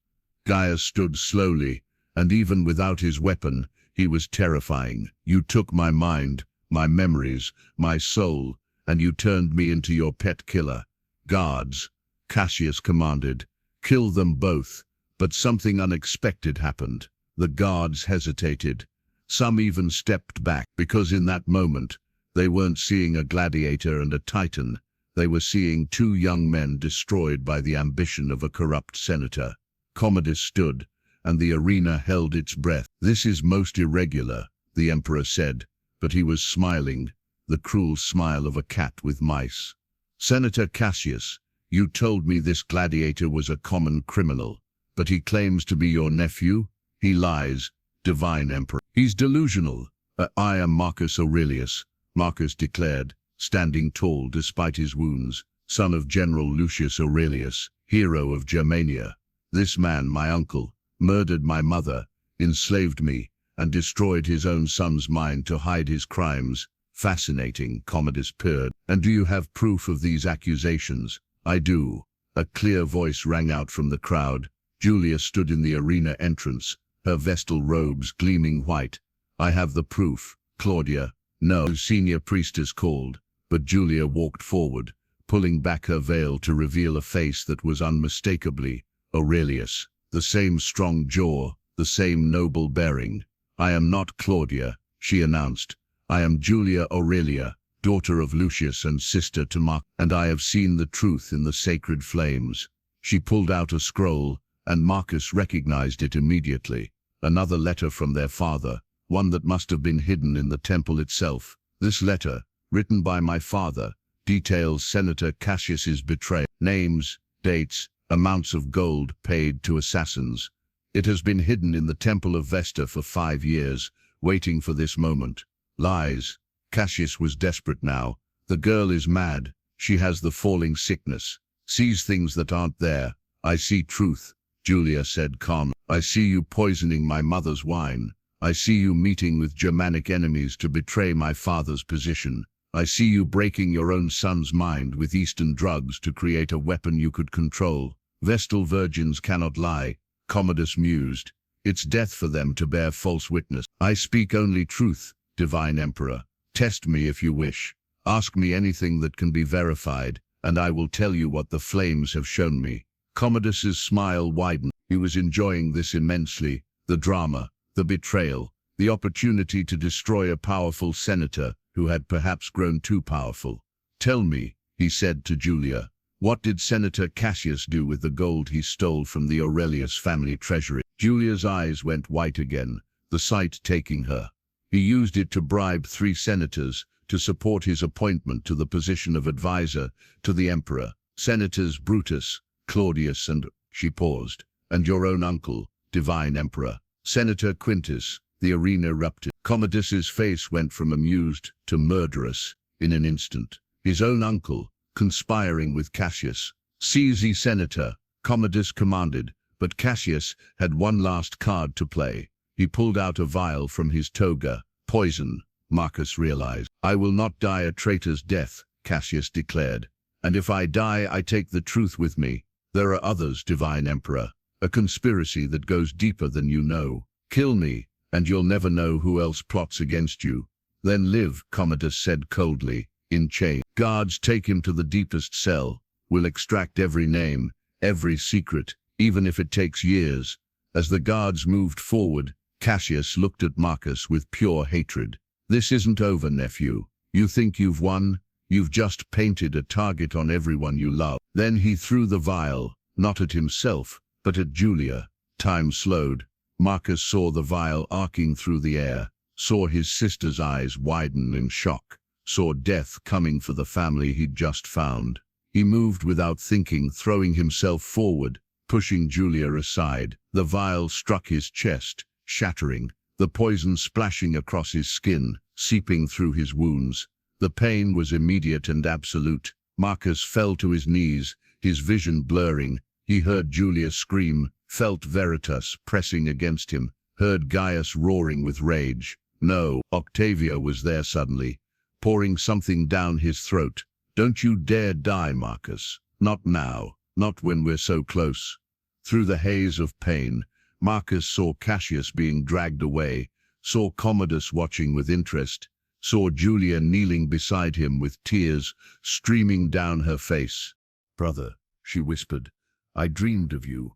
Gaius stood slowly, and even without his weapon, he was terrifying. "You took my mind, my memories, my soul, and you turned me into your pet killer." "Guards," Cassius commanded, "kill them both." But something unexpected happened. The guards hesitated. Some even stepped back, because in that moment, they weren't seeing a gladiator and a titan. They were seeing two young men destroyed by the ambition of a corrupt senator. Commodus stood, and the arena held its breath. "This is most irregular," the emperor said, but he was smiling, the cruel smile of a cat with mice. "Senator Cassius, you told me this gladiator was a common criminal, but he claims to be your nephew. He lies, divine emperor. He's delusional." "I am Marcus Aurelius," Marcus declared, standing tall despite his wounds, "son of General Lucius Aurelius, hero of Germania. This man, my uncle, murdered my mother, enslaved me, and destroyed his own son's mind to hide his crimes." "Fascinating," Commodus purred. "And do you have proof of these accusations?" "I do." A clear voice rang out from the crowd. Julia stood in the arena entrance, her vestal robes gleaming white. "I have the proof." "Claudia." "No," senior priestess called, but Julia walked forward, pulling back her veil to reveal a face that was unmistakably Aurelius. The same strong jaw, the same noble bearing. "I am not Claudia," she announced. "I am Julia Aurelia, daughter of Lucius and sister to Marcus, and I have seen the truth in the sacred flames." She pulled out a scroll, and Marcus recognized it immediately. Another letter from their father, one that must have been hidden in the temple itself. This letter, written by my father, details Senator Cassius's betrayal. Names, dates, amounts of gold paid to assassins. It has been hidden in the temple of Vesta for 5 years, waiting for this moment. Lies. Cassius was desperate now. The girl is mad. She has the falling sickness. Sees things that aren't there. I see truth, Julia said calmly. I see you poisoning my mother's wine. I see you meeting with Germanic enemies to betray my father's position. I see you breaking your own son's mind with Eastern drugs to create a weapon you could control. Vestal virgins cannot lie, Commodus mused. It's death for them to bear false witness. I speak only truth, divine emperor. Test me if you wish. Ask me anything that can be verified, and I will tell you what the flames have shown me. Commodus's smile widened. He was enjoying this immensely. The drama, the betrayal, the opportunity to destroy a powerful senator who had perhaps grown too powerful. Tell me, he said to Julia, what did Senator Cassius do with the gold he stole from the Aurelius family treasury? Julia's eyes went white again, the sight taking her. He used it to bribe 3 senators to support his appointment to the position of advisor to the emperor. Senators Brutus, Claudius and, she paused, and your own uncle, divine emperor. Senator Quintus. The arena erupted. Commodus's face went from amused to murderous in an instant. His own uncle, conspiring with Cassius. Seize the senator, Commodus commanded, but Cassius had one last card to play. He pulled out a vial from his toga. Poison, Marcus realized. I will not die a traitor's death, Cassius declared. And if I die, I take the truth with me. There are others, divine emperor. A conspiracy that goes deeper than you know. Kill me, and you'll never know who else plots against you. Then live, Commodus said coldly, in chains. Guards take him to the deepest cell. We'll extract every name, every secret, even if it takes years. As the guards moved forward, Cassius looked at Marcus with pure hatred. This isn't over, nephew. You think you've won? You've just painted a target on everyone you love. Then he threw the vial, not at himself, but at Julia. Time slowed. Marcus saw the vial arcing through the air, saw his sister's eyes widen in shock, saw death coming for the family he'd just found. He moved without thinking, throwing himself forward, pushing Julia aside. The vial struck his chest, shattering, the poison splashing across his skin, seeping through his wounds. The pain was immediate and absolute. Marcus fell to his knees, his vision blurring. He heard Julia scream, felt Veritas pressing against him, heard Gaius roaring with rage. No, Octavia was there suddenly, pouring something down his throat. Don't you dare die, Marcus. Not now, not when we're so close. Through the haze of pain, Marcus saw Cassius being dragged away, saw Commodus watching with interest, saw Julia kneeling beside him with tears streaming down her face. Brother, she whispered, I dreamed of you.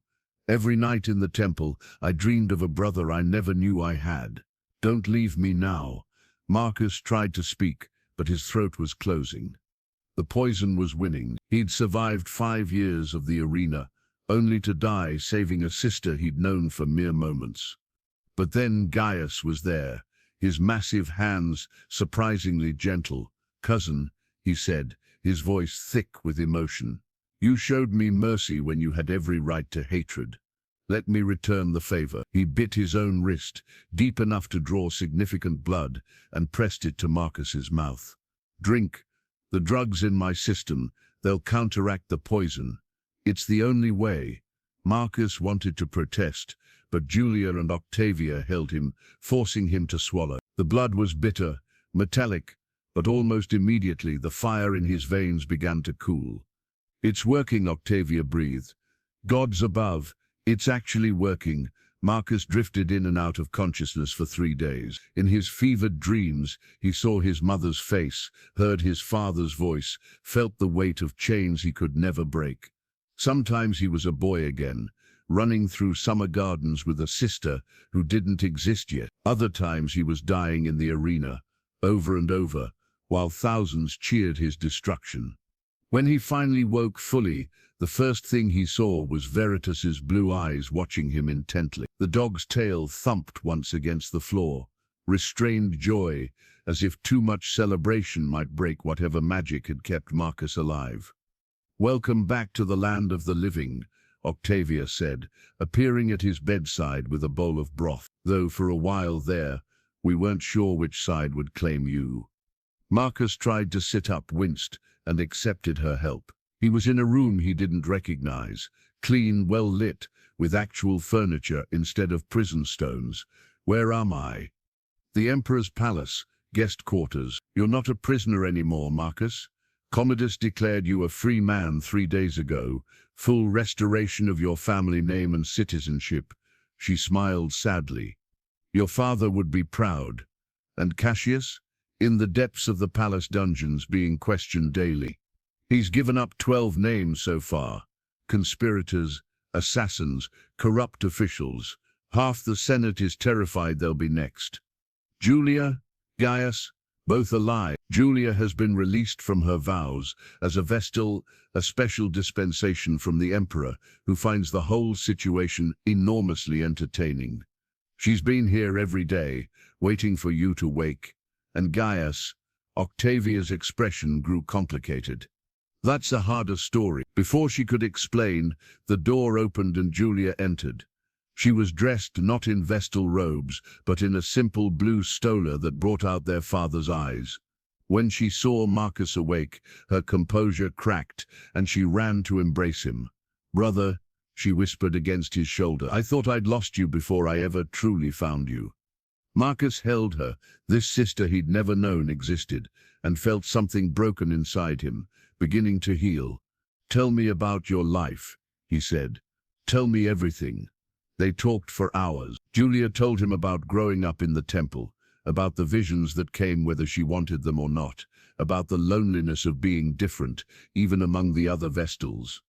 Every night in the temple, I dreamed of a brother I never knew I had. Don't leave me now. Marcus tried to speak, but his throat was closing. The poison was winning. He'd survived 5 years of the arena, only to die saving a sister he'd known for mere moments. But then Gaius was there, his massive hands surprisingly gentle. Cousin, he said, his voice thick with emotion. You showed me mercy when you had every right to hatred. Let me return the favor. He bit his own wrist, deep enough to draw significant blood, and pressed it to Marcus's mouth. Drink. The drug's in my system. They'll counteract the poison. It's the only way. Marcus wanted to protest, but Julia and Octavia held him, forcing him to swallow. The blood was bitter, metallic, but almost immediately the fire in his veins began to cool. It's working, Octavia breathed. Gods above, it's actually working. Marcus drifted in and out of consciousness for 3 days. In his fevered dreams, he saw his mother's face, heard his father's voice, felt the weight of chains he could never break. Sometimes he was a boy again, running through summer gardens with a sister who didn't exist yet. Other times he was dying in the arena, over and over, while thousands cheered his destruction. When he finally woke fully, the first thing he saw was Veritas's blue eyes watching him intently. The dog's tail thumped once against the floor, restrained joy, as if too much celebration might break whatever magic had kept Marcus alive. Welcome back to the land of the living, Octavia said, appearing at his bedside with a bowl of broth, though for a while there, we weren't sure which side would claim you. Marcus tried to sit up, winced, and accepted her help. He was in a room he didn't recognize, clean, well lit, with actual furniture instead of prison stones. Where am I? The Emperor's palace, guest quarters. You're not a prisoner anymore, Marcus. Commodus declared you a free man 3 days ago, full restoration of your family name and citizenship. She smiled sadly. Your father would be proud. And Cassius? In the depths of the palace dungeons, being questioned daily. He's given up 12 names so far. Conspirators, assassins, corrupt officials. Half the Senate is terrified they'll be next. Julia, Gaius, both alive. Julia has been released from her vows as a Vestal, a special dispensation from the Emperor, who finds the whole situation enormously entertaining. She's been here every day, waiting for you to wake. And Gaius, Octavia's expression grew complicated. That's a harder story. Before she could explain, the door opened and Julia entered. She was dressed not in Vestal robes, but in a simple blue stola that brought out their father's eyes. When she saw Marcus awake, her composure cracked, and she ran to embrace him. "Brother," she whispered against his shoulder, "I thought I'd lost you before I ever truly found you." Marcus held her, this sister he'd never known existed, and felt something broken inside him, beginning to heal. "Tell me about your life," he said. "Tell me everything." They talked for hours. Julia told him about growing up in the temple, about the visions that came whether she wanted them or not, about the loneliness of being different, even among the other Vestals.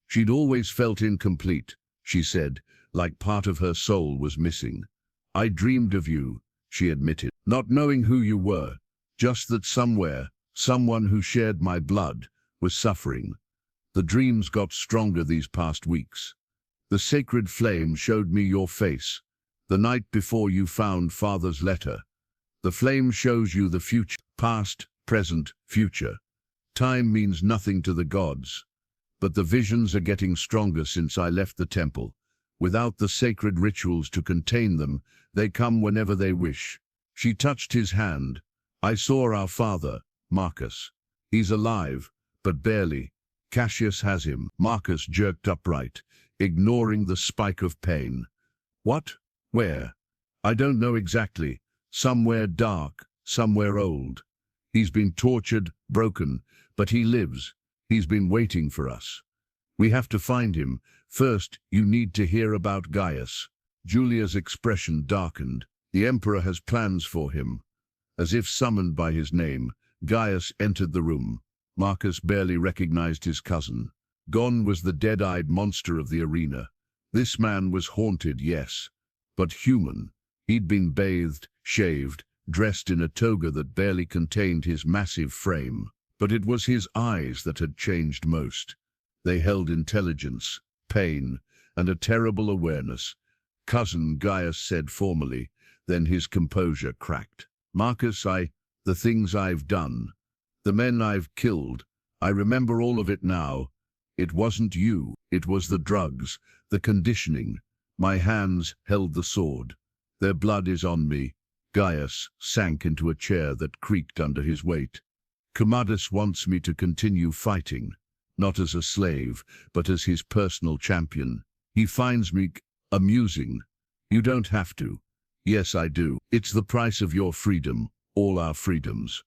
She'd always felt incomplete, she said, like part of her soul was missing. "I dreamed of you," she admitted, "not knowing who you were, just that somewhere, someone who shared my blood was suffering. The dreams got stronger these past weeks. The sacred flame showed me your face, the night before you found Father's letter. The flame shows you the future, past, present, future. Time means nothing to the gods. But the visions are getting stronger since I left the temple. Without the sacred rituals to contain them, they come whenever they wish." She touched his hand. "I saw our father, Marcus. He's alive, but barely. Cassius has him." Marcus jerked upright, ignoring the spike of pain. "What? Where?" "I don't know exactly. Somewhere dark, somewhere old. He's been tortured, broken, but he lives. He's been waiting for us. We have to find him. First, you need to hear about Gaius." Julia's expression darkened. "The Emperor has plans for him." As if summoned by his name, Gaius entered the room. Marcus barely recognized his cousin. Gone was the dead-eyed monster of the arena. This man was haunted, yes, but human. He'd been bathed, shaved, dressed in a toga that barely contained his massive frame. But it was his eyes that had changed most. They held intelligence, pain, and a terrible awareness. "Cousin," Gaius said formally, then his composure cracked. "Marcus, the things I've done, the men I've killed, I remember all of it now. It wasn't you, it was the drugs, the conditioning. My hands held the sword. Their blood is on me." Gaius sank into a chair that creaked under his weight. "Commodus wants me to continue fighting, not as a slave, but as his personal champion. He finds me amusing. You don't have to." "Yes, I do. It's the price of your freedom, all our freedoms.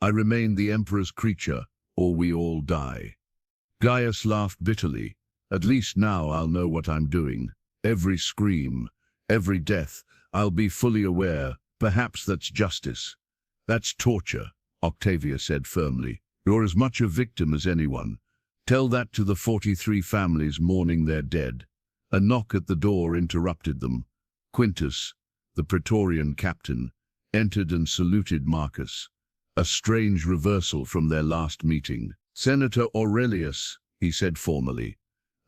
I remain the Emperor's creature, or we all die." Gaius laughed bitterly. "At least now I'll know what I'm doing. Every scream, every death, I'll be fully aware. Perhaps that's justice." "That's torture," Octavia said firmly. "You're as much a victim as anyone. Tell that to the 43 families mourning their dead." A knock at the door interrupted them. Quintus, the Praetorian captain, entered and saluted Marcus. A strange reversal from their last meeting. "Senator Aurelius," he said formally,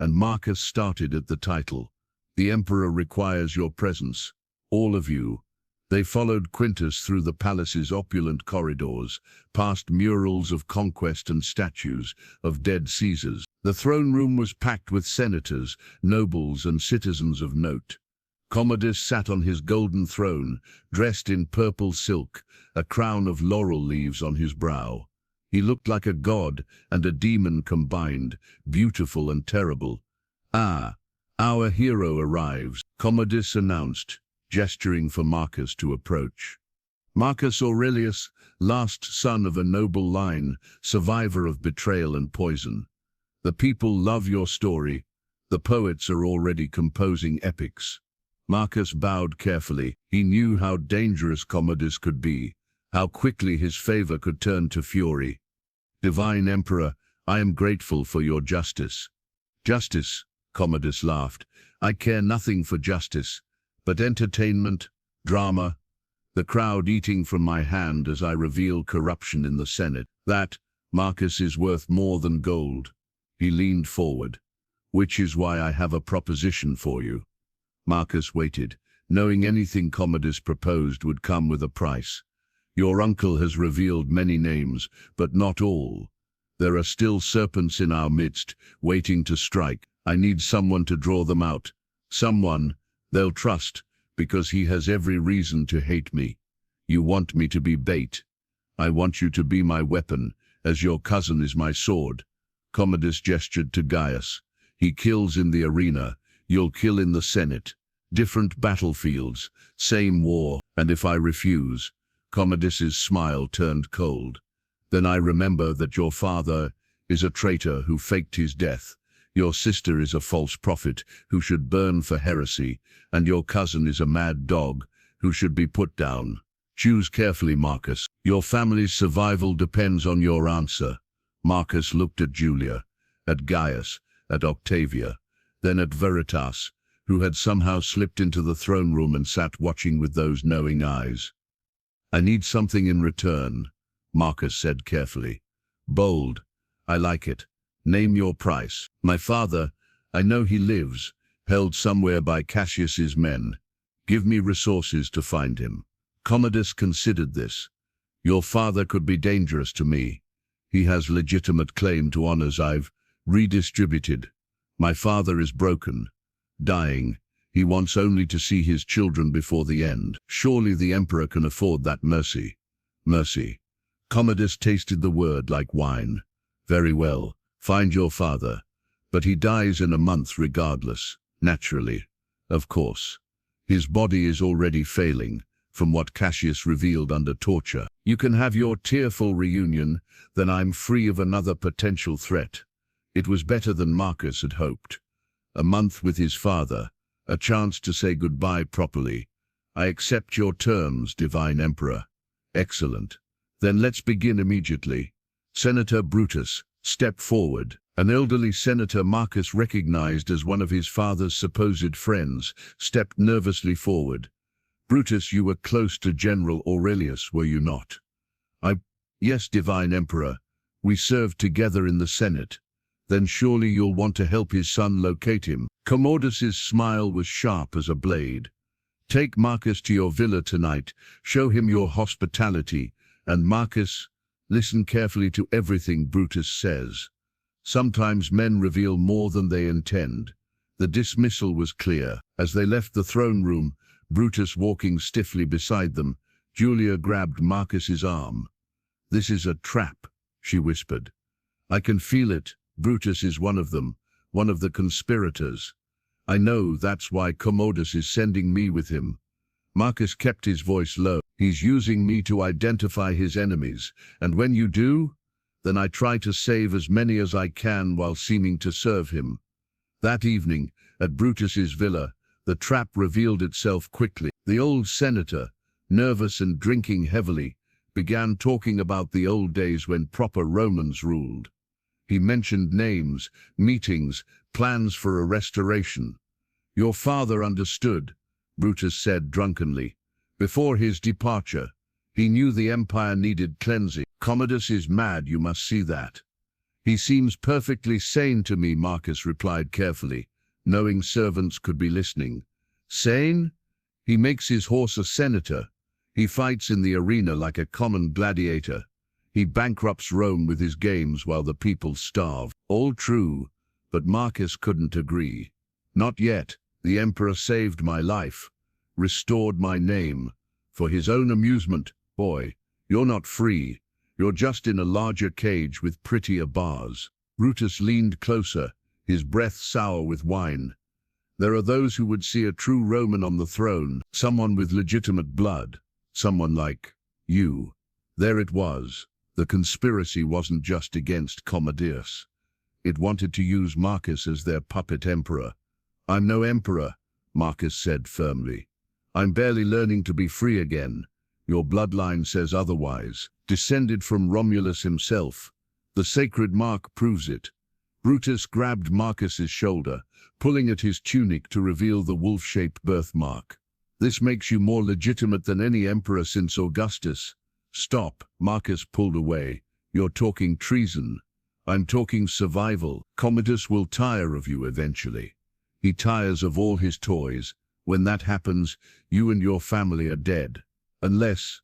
and Marcus started at the title. "The Emperor requires your presence, all of you." They followed Quintus through the palace's opulent corridors, past murals of conquest and statues of dead Caesars. The throne room was packed with senators, nobles, and citizens of note. Commodus sat on his golden throne, dressed in purple silk, a crown of laurel leaves on his brow. He looked like a god and a demon combined, beautiful and terrible. "Ah, our hero arrives," Commodus announced, gesturing for Marcus to approach. Marcus Aurelius, last son of a noble line, survivor of betrayal and poison. The people love your story. The poets are already composing epics. Marcus bowed carefully. He knew how dangerous Commodus could be, how quickly his favor could turn to fury. "Divine Emperor, I am grateful for your justice." "Justice?" Commodus laughed. "I care nothing for justice, but entertainment, drama, the crowd eating from my hand as I reveal corruption in the Senate. That, Marcus, is worth more than gold." He leaned forward. "Which is why I have a proposition for you." Marcus waited, knowing anything Commodus proposed would come with a price. "Your uncle has revealed many names, but not all. There are still serpents in our midst, waiting to strike. I need someone to draw them out. Someone they'll trust, because he has every reason to hate me. You want me to be bait. I want you to be my weapon, as your cousin is my sword." Commodus gestured to Gaius. "He kills in the arena, you'll kill in the Senate. Different battlefields, same war, and if I refuse..." Commodus's smile turned cold. "Then I remember that your father is a traitor who faked his death. Your sister is a false prophet who should burn for heresy, and your cousin is a mad dog who should be put down. Choose carefully, Marcus. Your family's survival depends on your answer." Marcus looked at Julia, at Gaius, at Octavia, then at Veritas, who had somehow slipped into the throne room and sat watching with those knowing eyes. "I need something in return," Marcus said carefully. "Bold. I like it. Name your price." "My father, I know he lives, held somewhere by Cassius's men. Give me resources to find him." Commodus considered this. "Your father could be dangerous to me. He has legitimate claim to honors I've redistributed. My father is broken, dying. He wants only to see his children before the end. Surely the emperor can afford that mercy." Mercy. Commodus tasted the word like wine. "Very well, find your father. But he dies in a month regardless, naturally. Of course. His body is already failing, from what Cassius revealed under torture. You can have your tearful reunion, then I'm free of another potential threat." It was better than Marcus had hoped. A month with his father, a chance to say goodbye properly. "I accept your terms, Divine Emperor." "Excellent. Then let's begin immediately." Senator Brutus, step forward. An elderly senator Marcus recognized as one of his father's supposed friends, stepped nervously forward. "Brutus, you were close to General Aurelius, were you not?" Yes, Divine Emperor. We served together in the Senate." "Then surely you'll want to help his son locate him." Commodus's smile was sharp as a blade. "Take Marcus to your villa tonight, show him your hospitality, and Marcus, listen carefully to everything Brutus says. Sometimes men reveal more than they intend." The dismissal was clear. As they left the throne room, Brutus walking stiffly beside them, Julia grabbed Marcus's arm. "This is a trap," she whispered. "I can feel it. Brutus is one of them, one of the conspirators. I know that's why Commodus is sending me with him." Marcus kept his voice low. "He's using me to identify his enemies, and when you do, then I try to save as many as I can while seeming to serve him." That evening, at Brutus's villa, the trap revealed itself quickly. The old senator, nervous and drinking heavily, began talking about the old days when proper Romans ruled. He mentioned names, meetings, plans for a restoration. "Your father understood," Brutus said drunkenly. "Before his departure, he knew the empire needed cleansing." "Commodus is mad, you must see that." "He seems perfectly sane to me," Marcus replied carefully, knowing servants could be listening. "Sane? He makes his horse a senator. He fights in the arena like a common gladiator. He bankrupts Rome with his games while the people starve." All true, but Marcus couldn't agree. Not yet. The Emperor saved my life, restored my name. For his own amusement, boy, you're not free. You're just in a larger cage with prettier bars. Brutus leaned closer, his breath sour with wine. There are those who would see a true Roman on the throne, someone with legitimate blood, someone like you. There it was. The conspiracy wasn't just against Commodus. It wanted to use Marcus as their puppet emperor. I'm no emperor, Marcus said firmly. I'm barely learning to be free again. Your bloodline says otherwise. Descended from Romulus himself. The sacred mark proves it. Brutus grabbed Marcus's shoulder, pulling at his tunic to reveal the wolf-shaped birthmark. This makes you more legitimate than any emperor since Augustus. Stop, Marcus pulled away. You're talking treason. I'm talking survival. Commodus will tire of you eventually. He tires of all his toys. When that happens, you and your family are dead. Unless,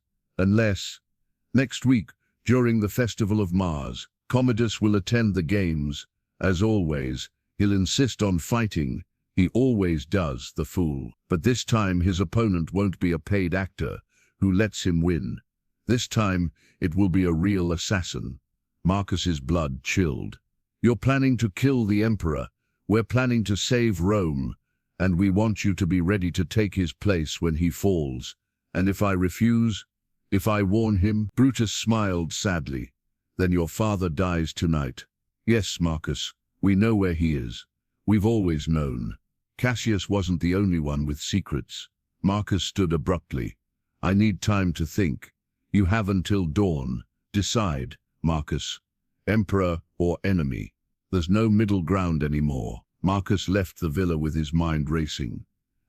next week, during the Festival of Mars, Commodus will attend the games. As always, he'll insist on fighting. He always does, the fool. But this time his opponent won't be a paid actor who lets him win. This time it will be a real assassin. Marcus's blood chilled. You're planning to kill the emperor. We're planning to save Rome. And we want you to be ready to take his place when he falls. And if I refuse, if I warn him, Brutus smiled sadly. Then your father dies tonight. Yes, Marcus, we know where he is. We've always known. Cassius wasn't the only one with secrets. Marcus stood abruptly. I need time to think. You have until dawn. Decide, Marcus. Emperor or enemy. There's no middle ground anymore. Marcus left the villa with his mind racing.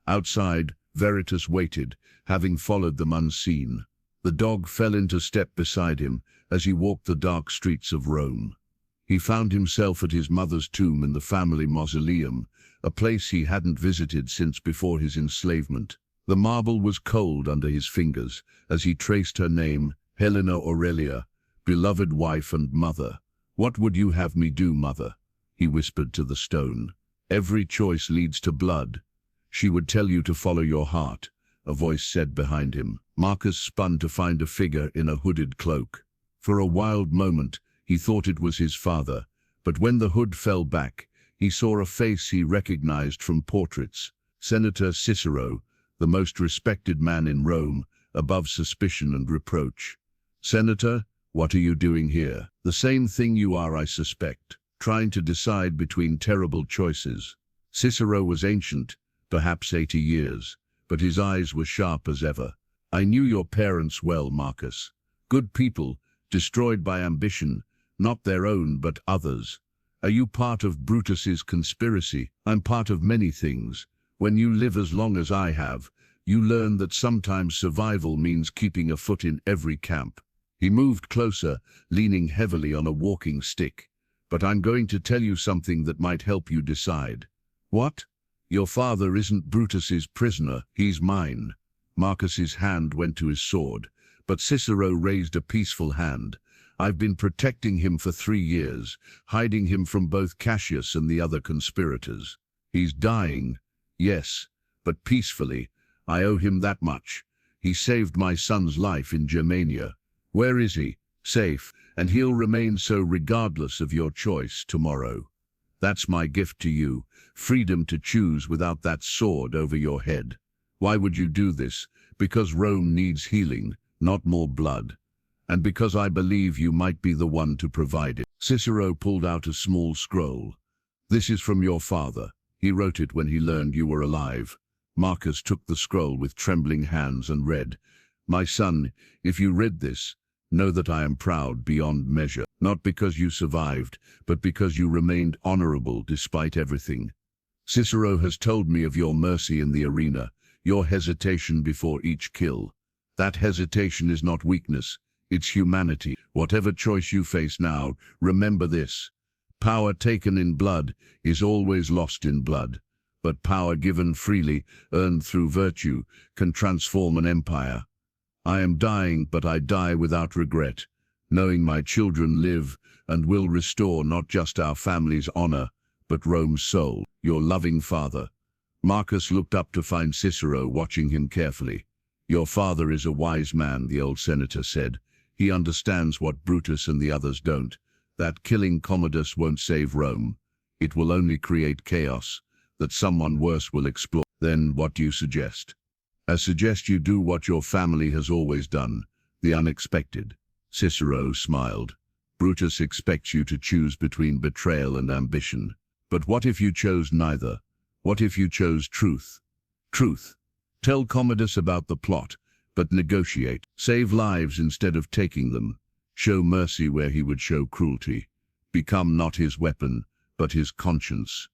Outside, Veritas waited, having followed them unseen. The dog fell into step beside him as he walked the dark streets of Rome. He found himself at his mother's tomb in the family mausoleum, a place he hadn't visited since before his enslavement. The marble was cold under his fingers as he traced her name, Helena Aurelia, beloved wife and mother. What would you have me do, mother? He whispered to the stone. Every choice leads to blood. She would tell you to follow your heart, a voice said behind him. Marcus spun to find a figure in a hooded cloak. For a wild moment, he thought it was his father, but when the hood fell back, he saw a face he recognized from portraits. Senator Cicero, the most respected man in Rome, above suspicion and reproach. Senator, what are you doing here? The same thing you are, I suspect, trying to decide between terrible choices. Cicero was ancient, perhaps 80 years, but his eyes were sharp as ever. I knew your parents well, Marcus. Good people, destroyed by ambition, not their own but others. Are you part of Brutus's conspiracy? I'm part of many things. When you live as long as I have, you learn that sometimes survival means keeping a foot in every camp. He moved closer, leaning heavily on a walking stick. But I'm going to tell you something that might help you decide. What? Your father isn't Brutus's prisoner, he's mine. Marcus's hand went to his sword, but Cicero raised a peaceful hand. I've been protecting him for 3 years, hiding him from both Cassius and the other conspirators. He's dying, yes, but peacefully. I owe him that much. He saved my son's life in Germania. Where is he? Safe, and he'll remain so regardless of your choice tomorrow. That's my gift to you, freedom to choose without that sword over your head. Why would you do this? Because Rome needs healing, not more blood. And because I believe you might be the one to provide it. Cicero pulled out a small scroll. This is from your father. He wrote it when he learned you were alive. Marcus took the scroll with trembling hands and read, My son, if you read this, know that I am proud beyond measure, not because you survived, but because you remained honorable despite everything. Cicero has told me of your mercy in the arena, your hesitation before each kill. That hesitation is not weakness, it's humanity. Whatever choice you face now, remember this. Power taken in blood is always lost in blood, but power given freely, earned through virtue, can transform an empire. I am dying, but I die without regret, knowing my children live and will restore not just our family's honor, but Rome's soul. Your loving father. Marcus looked up to find Cicero watching him carefully. Your father is a wise man, the old senator said. He understands what Brutus and the others don't, that killing Commodus won't save Rome. It will only create chaos, that someone worse will explore. Then what do you suggest? I suggest you do what your family has always done, the unexpected. Cicero smiled. Brutus expects you to choose between betrayal and ambition. But what if you chose neither? What if you chose truth? Truth. Tell Commodus about the plot, but negotiate. Save lives instead of taking them. Show mercy where he would show cruelty. Become not his weapon, but his conscience.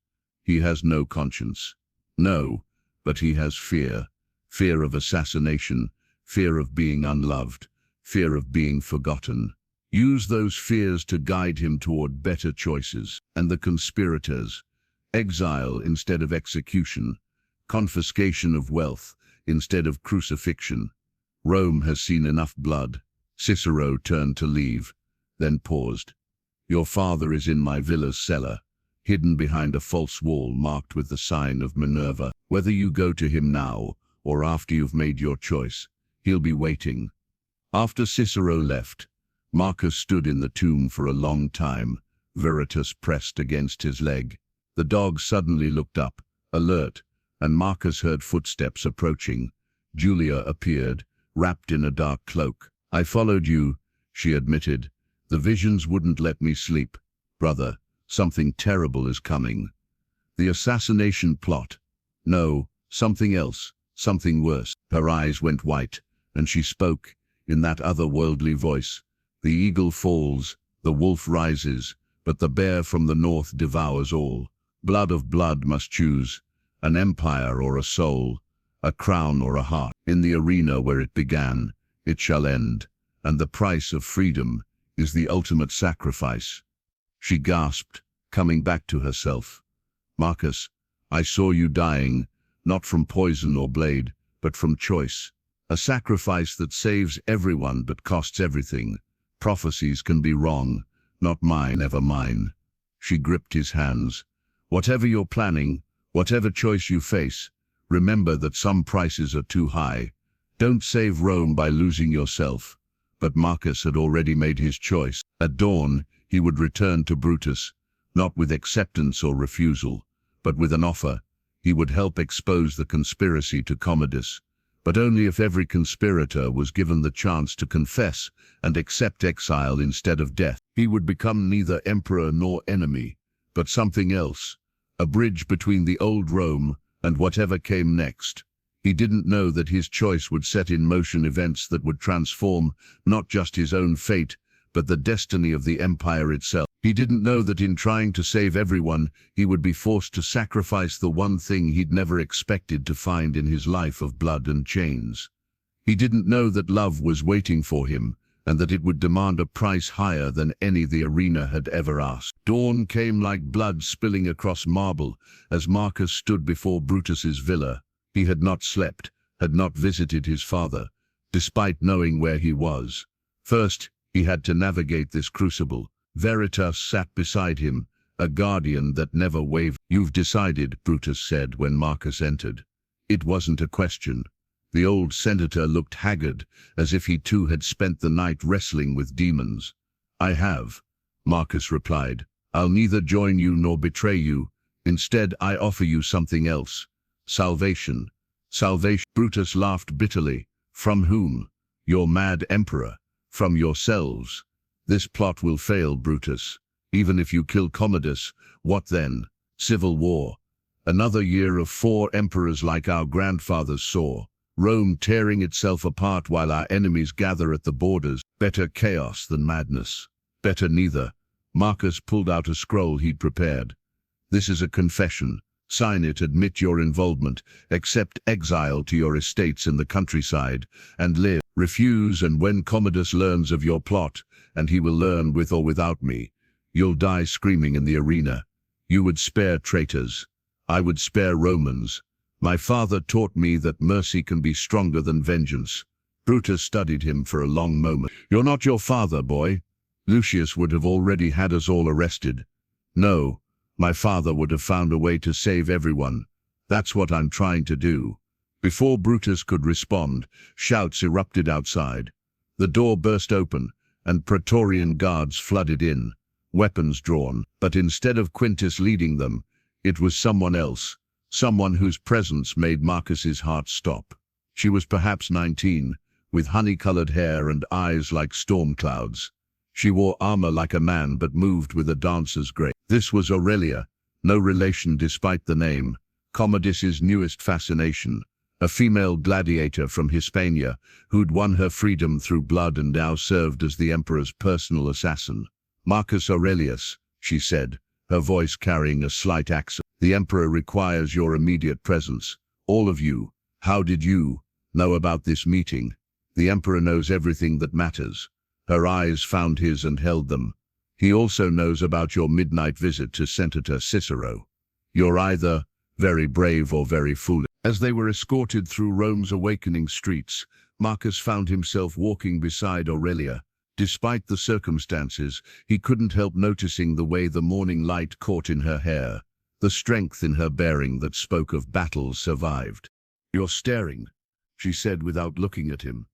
He has no conscience. No, but he has fear. Fear of assassination, fear of being unloved, fear of being forgotten. Use those fears to guide him toward better choices. And the conspirators, exile instead of execution, confiscation of wealth instead of crucifixion. Rome has seen enough blood. Cicero turned to leave, then paused. Your father is in my villa's cellar, hidden behind a false wall marked with the sign of Minerva. Whether you go to him now or after you've made your choice, he'll be waiting. After Cicero left, Marcus stood in the tomb for a long time, Veritas pressed against his leg. The dog suddenly looked up, alert, and Marcus heard footsteps approaching. Julia appeared, wrapped in a dark cloak. I followed you, she admitted. The visions wouldn't let me sleep. Brother, something terrible is coming. The assassination plot. No, something else, something worse. Her eyes went white, and she spoke, in that otherworldly voice. The eagle falls, the wolf rises, but the bear from the north devours all. Blood of blood must choose, an empire or a soul, a crown or a heart. In the arena where it began, it shall end, and the price of freedom is the ultimate sacrifice. She gasped, coming back to herself. Marcus, I saw you dying, not from poison or blade, but from choice. A sacrifice that saves everyone but costs everything. Prophecies can be wrong, not mine, never mine. She gripped his hands. Whatever you're planning, whatever choice you face, remember that some prices are too high. Don't save Rome by losing yourself. But Marcus had already made his choice. At dawn, he would return to Brutus, not with acceptance or refusal, but with an offer. He would help expose the conspiracy to Commodus, but only if every conspirator was given the chance to confess and accept exile instead of death. He would become neither emperor nor enemy, but something else, a bridge between the old Rome and whatever came next. He didn't know that his choice would set in motion events that would transform not just his own fate, but the destiny of the empire itself. He didn't know that in trying to save everyone, he would be forced to sacrifice the one thing he'd never expected to find in his life of blood and chains. He didn't know that love was waiting for him, and that it would demand a price higher than any the arena had ever asked. Dawn came like blood spilling across marble as Marcus stood before Brutus's villa. He had not slept, had not visited his father, despite knowing where he was. First, he had to navigate this crucible. Veritas sat beside him, a guardian that never wavered. You've decided, Brutus said when Marcus entered. It wasn't a question. The old senator looked haggard, as if he too had spent the night wrestling with demons. I have, Marcus replied. I'll neither join you nor betray you. Instead, I offer you something else. Salvation. Salvation. Brutus laughed bitterly. From whom? Your mad emperor. From yourselves. This plot will fail, Brutus. Even if you kill Commodus, what then? Civil war. Another year of 4 emperors like our grandfathers saw. Rome tearing itself apart while our enemies gather at the borders. Better chaos than madness. Better neither. Marcus pulled out a scroll he'd prepared. This is a confession. Sign it, admit your involvement, accept exile to your estates in the countryside, and live. Refuse, and when Commodus learns of your plot, and he will learn with or without me, you'll die screaming in the arena. You would spare traitors. I would spare Romans. My father taught me that mercy can be stronger than vengeance. Brutus studied him for a long moment. "You're not your father, boy. Lucius would have already had us all arrested. No, my father would have found a way to save everyone. That's what I'm trying to do." Before Brutus could respond, shouts erupted outside. The door burst open, and Praetorian guards flooded in, weapons drawn. But instead of Quintus leading them, it was someone else, someone whose presence made Marcus's heart stop. She was perhaps 19, with honey-colored hair and eyes like storm clouds. She wore armor like a man but moved with a dancer's grace. This was Aurelia, no relation despite the name, Commodus's newest fascination, a female gladiator from Hispania who'd won her freedom through blood and now served as the emperor's personal assassin. "Marcus Aurelius," she said, her voice carrying a slight accent. "The emperor requires your immediate presence. All of you. How did you know about this meeting? The emperor knows everything that matters." Her eyes found his and held them. "He also knows about your midnight visit to Senator Cicero. You're either very brave or very foolish." As they were escorted through Rome's awakening streets, Marcus found himself walking beside Aurelia. Despite the circumstances, he couldn't help noticing the way the morning light caught in her hair, the strength in her bearing that spoke of battles survived. "You're staring," she said without looking at him.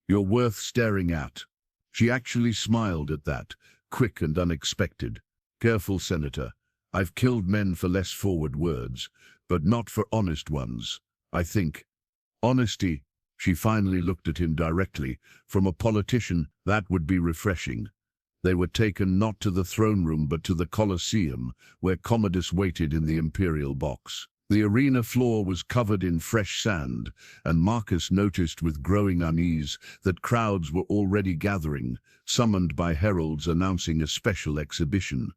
"You're worth staring at." She actually smiled at that, quick and unexpected. "Careful, Senator. I've killed men for less forward words, but not for honest ones, I think." Honesty, she finally looked at him directly. From a politician, that would be refreshing. They were taken not to the throne room but to the Colosseum, where Commodus waited in the imperial box. The arena floor was covered in fresh sand, and Marcus noticed with growing unease that crowds were already gathering, summoned by heralds announcing a special exhibition.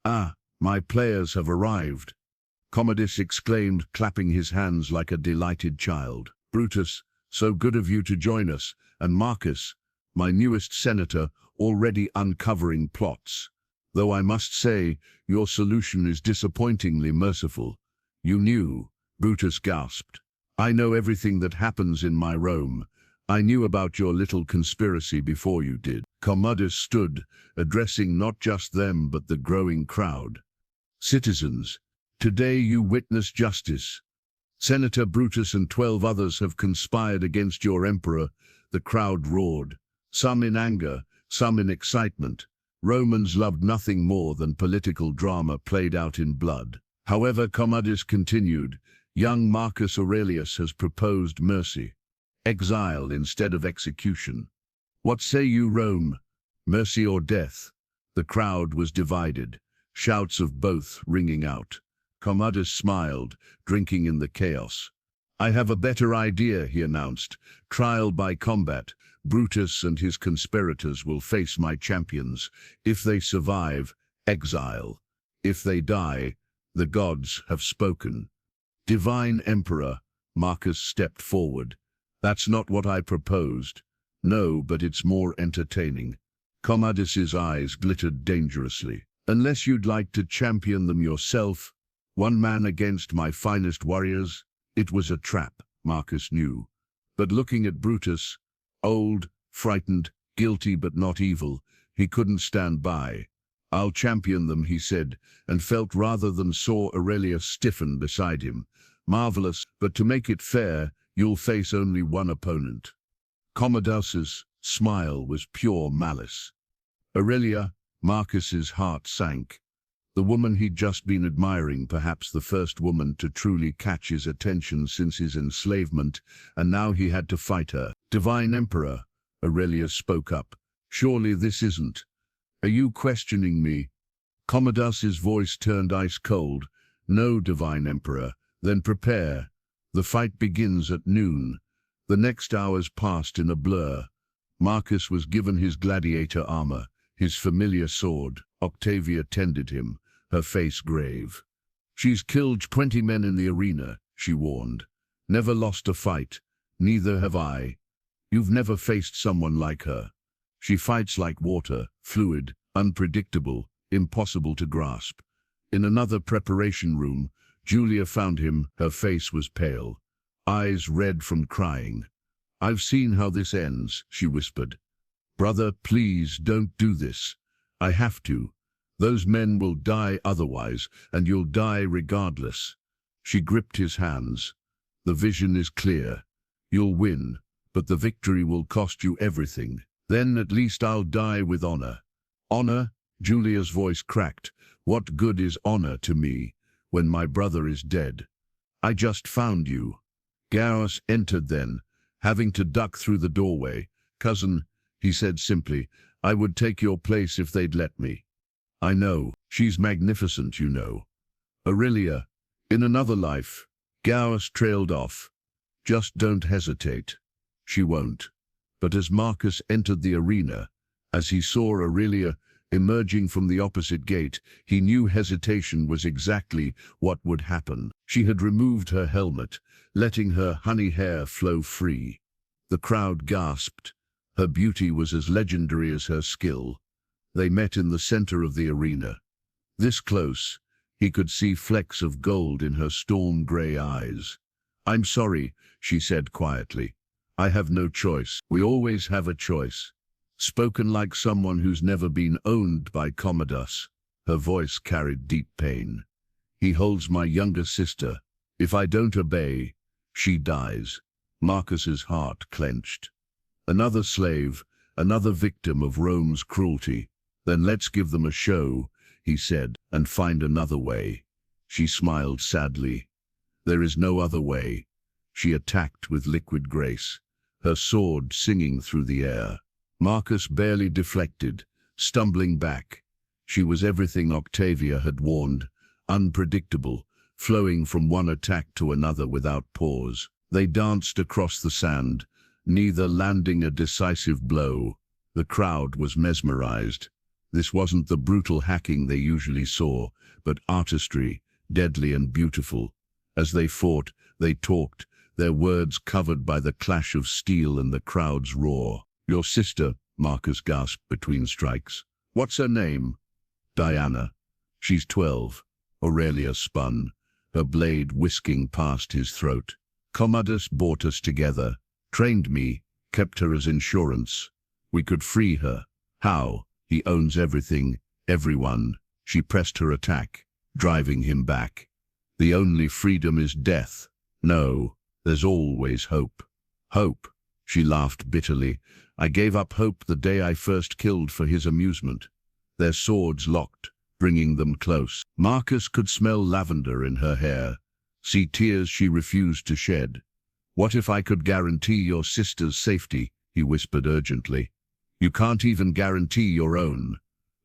"Ah, my players have arrived," Commodus exclaimed, clapping his hands like a delighted child. "Brutus, so good of you to join us, and Marcus, my newest senator, already uncovering plots. Though I must say, your solution is disappointingly merciful." "You knew," Brutus gasped. "I know everything that happens in my Rome. I knew about your little conspiracy before you did." Commodus stood, addressing not just them but the growing crowd. "Citizens, today you witness justice. Senator Brutus and 12 others have conspired against your emperor." The crowd roared, some in anger, some in excitement. Romans loved nothing more than political drama played out in blood. However, Commodus continued, "Young Marcus Aurelius has proposed mercy. Exile instead of execution. What say you, Rome? Mercy or death?" The crowd was divided, shouts of both ringing out. Commodus smiled, drinking in the chaos. "I have a better idea," he announced. "Trial by combat. Brutus and his conspirators will face my champions. If they survive, exile. If they die, the gods have spoken." "Divine Emperor," Marcus stepped forward. "That's not what I proposed." "No, but it's more entertaining." Commodus's eyes glittered dangerously. "Unless you'd like to champion them yourself, one man against my finest warriors." It was a trap, Marcus knew. But looking at Brutus, old, frightened, guilty but not evil, he couldn't stand by. "I'll champion them," he said, and felt rather than saw Aurelia stiffen beside him. "Marvelous, but to make it fair, you'll face only one opponent." Commodus's smile was pure malice. "Aurelia," Marcus's heart sank. The woman he'd just been admiring, perhaps the first woman to truly catch his attention since his enslavement, and now he had to fight her. "Divine Emperor," Aurelia spoke up, "surely this isn't... Are you questioning me?" Commodus's voice turned ice cold. "No, Divine Emperor." "Then prepare. The fight begins at noon." The next hours passed in a blur. Marcus was given his gladiator armor, his familiar sword. Octavia tended him, her face grave. "She's killed 20 men in the arena," she warned. "Never lost a fight. Neither have I. You've never faced someone like her. She fights like water, fluid, unpredictable, impossible to grasp." In another preparation room, Julia found him. Her face was pale, eyes red from crying. I've seen how this ends, she whispered. Brother, please don't do this. I have to. Those men will die otherwise, and you'll die regardless. She gripped his hands. The vision is clear. You'll win, but the victory will cost you everything. Then at least I'll die with honor. Honor? Julia's voice cracked. What good is honor to me when my brother is dead? I just found you. Gaius entered then, having to duck through the doorway. Cousin, he said simply, I would take your place if they'd let me. I know, she's magnificent, you know. Aurelia, in another life. Gaius trailed off. Just don't hesitate. She won't. But as Marcus entered the arena, as he saw Aurelia emerging from the opposite gate, he knew hesitation was exactly what would happen. She had removed her helmet, letting her honey hair flow free. The crowd gasped. Her beauty was as legendary as her skill. They met in the center of the arena. This close, he could see flecks of gold in her storm-gray eyes. I'm sorry, she said quietly. I have no choice. We always have a choice. Spoken like someone who's never been owned by Commodus. Her voice carried deep pain. He holds my younger sister. If I don't obey, she dies. Marcus's heart clenched. Another slave, another victim of Rome's cruelty. Then let's give them a show, he said, and find another way. She smiled sadly. There is no other way. She attacked with liquid grace, her sword singing through the air. Marcus barely deflected, stumbling back. She was everything Octavia had warned, unpredictable, flowing from one attack to another without pause. They danced across the sand, neither landing a decisive blow. The crowd was mesmerized. This wasn't the brutal hacking they usually saw, but artistry, deadly and beautiful. As they fought, they talked, their words covered by the clash of steel and the crowd's roar. Your sister, Marcus gasped between strikes. What's her name? Diana. She's 12. Aurelia spun, her blade whisking past his throat. Commodus brought us together, trained me, kept her as insurance. We could free her. How? He owns everything, everyone. She pressed her attack, driving him back. The only freedom is death. No, there's always hope. Hope. She laughed bitterly. I gave up hope the day I first killed for his amusement. Their swords locked, bringing them close. Marcus could smell lavender in her hair, see tears she refused to shed. What if I could guarantee your sister's safety? He whispered urgently. You can't even guarantee your own.